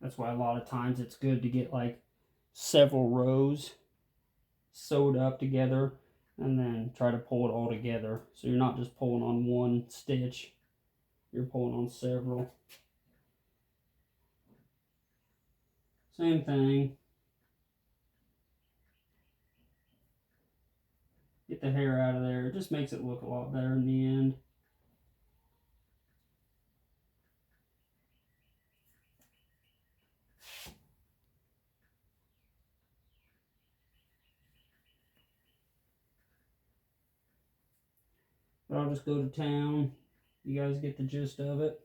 That's why a lot of times it's good to get like several rows sewed up together and then try to pull it all together, so you're not just pulling on one stitch, you're pulling on several. Same thing. Get the hair out of there. It just makes it look a lot better in the end. But I'll just go to town. You guys get the gist of it.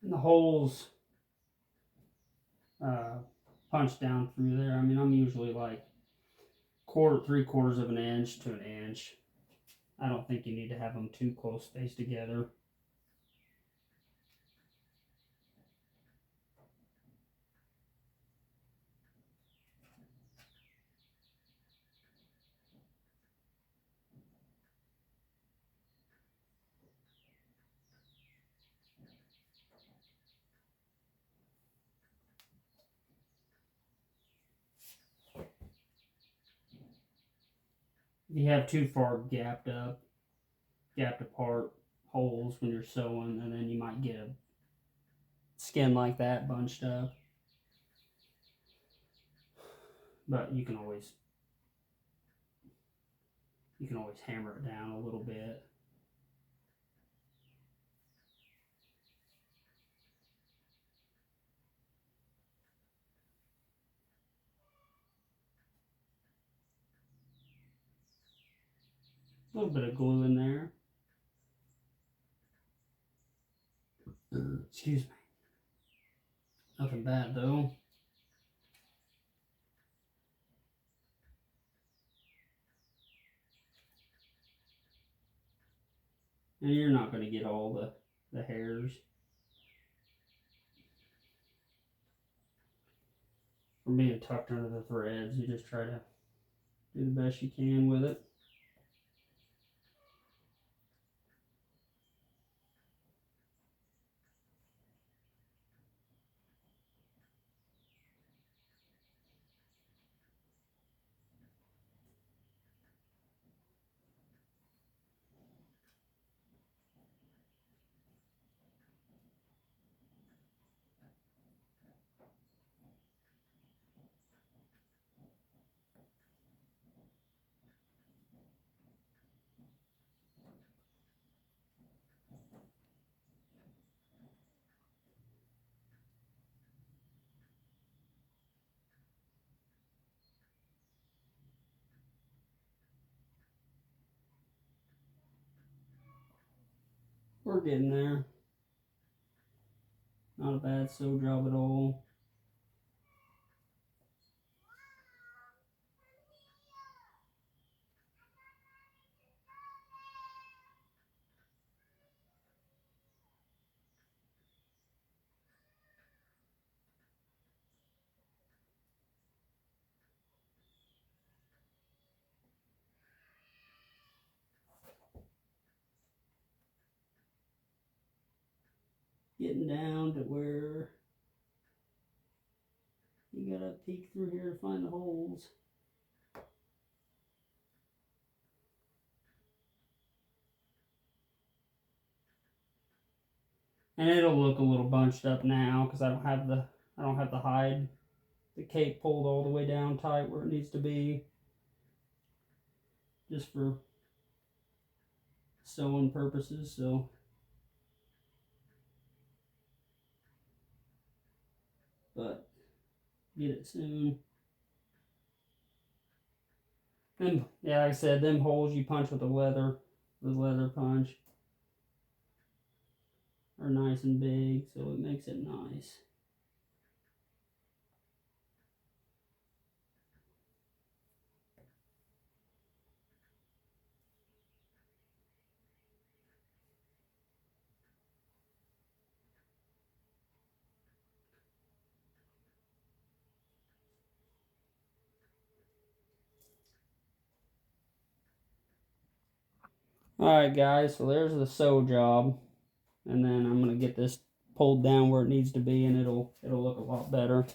And the holes punched down through there. I mean, I'm usually like 3/4 of an inch to an inch. I don't think you need to have them too close spaced together. If you have too far gapped apart holes when you're sewing, and then you might get a skin like that bunched up. But you can always hammer it down a little bit. A little bit of glue in there. Excuse me. Nothing bad though. And you're not going to get all the hairs. From being tucked under the threads, you just try to do the best you can with it. We're getting there. Not a bad sew job at all. Getting down to where you gotta peek through here to find the holes. And it'll look a little bunched up now because I don't have the hide, the cape pulled all the way down tight where it needs to be, just for sewing purposes. So, but get it soon. And yeah, like I said, them holes you punch with the leather punch are nice and big, so it makes it nice. Alright guys, so there's the sew job. And then I'm going to get this pulled down where it needs to be, and it'll look a lot better.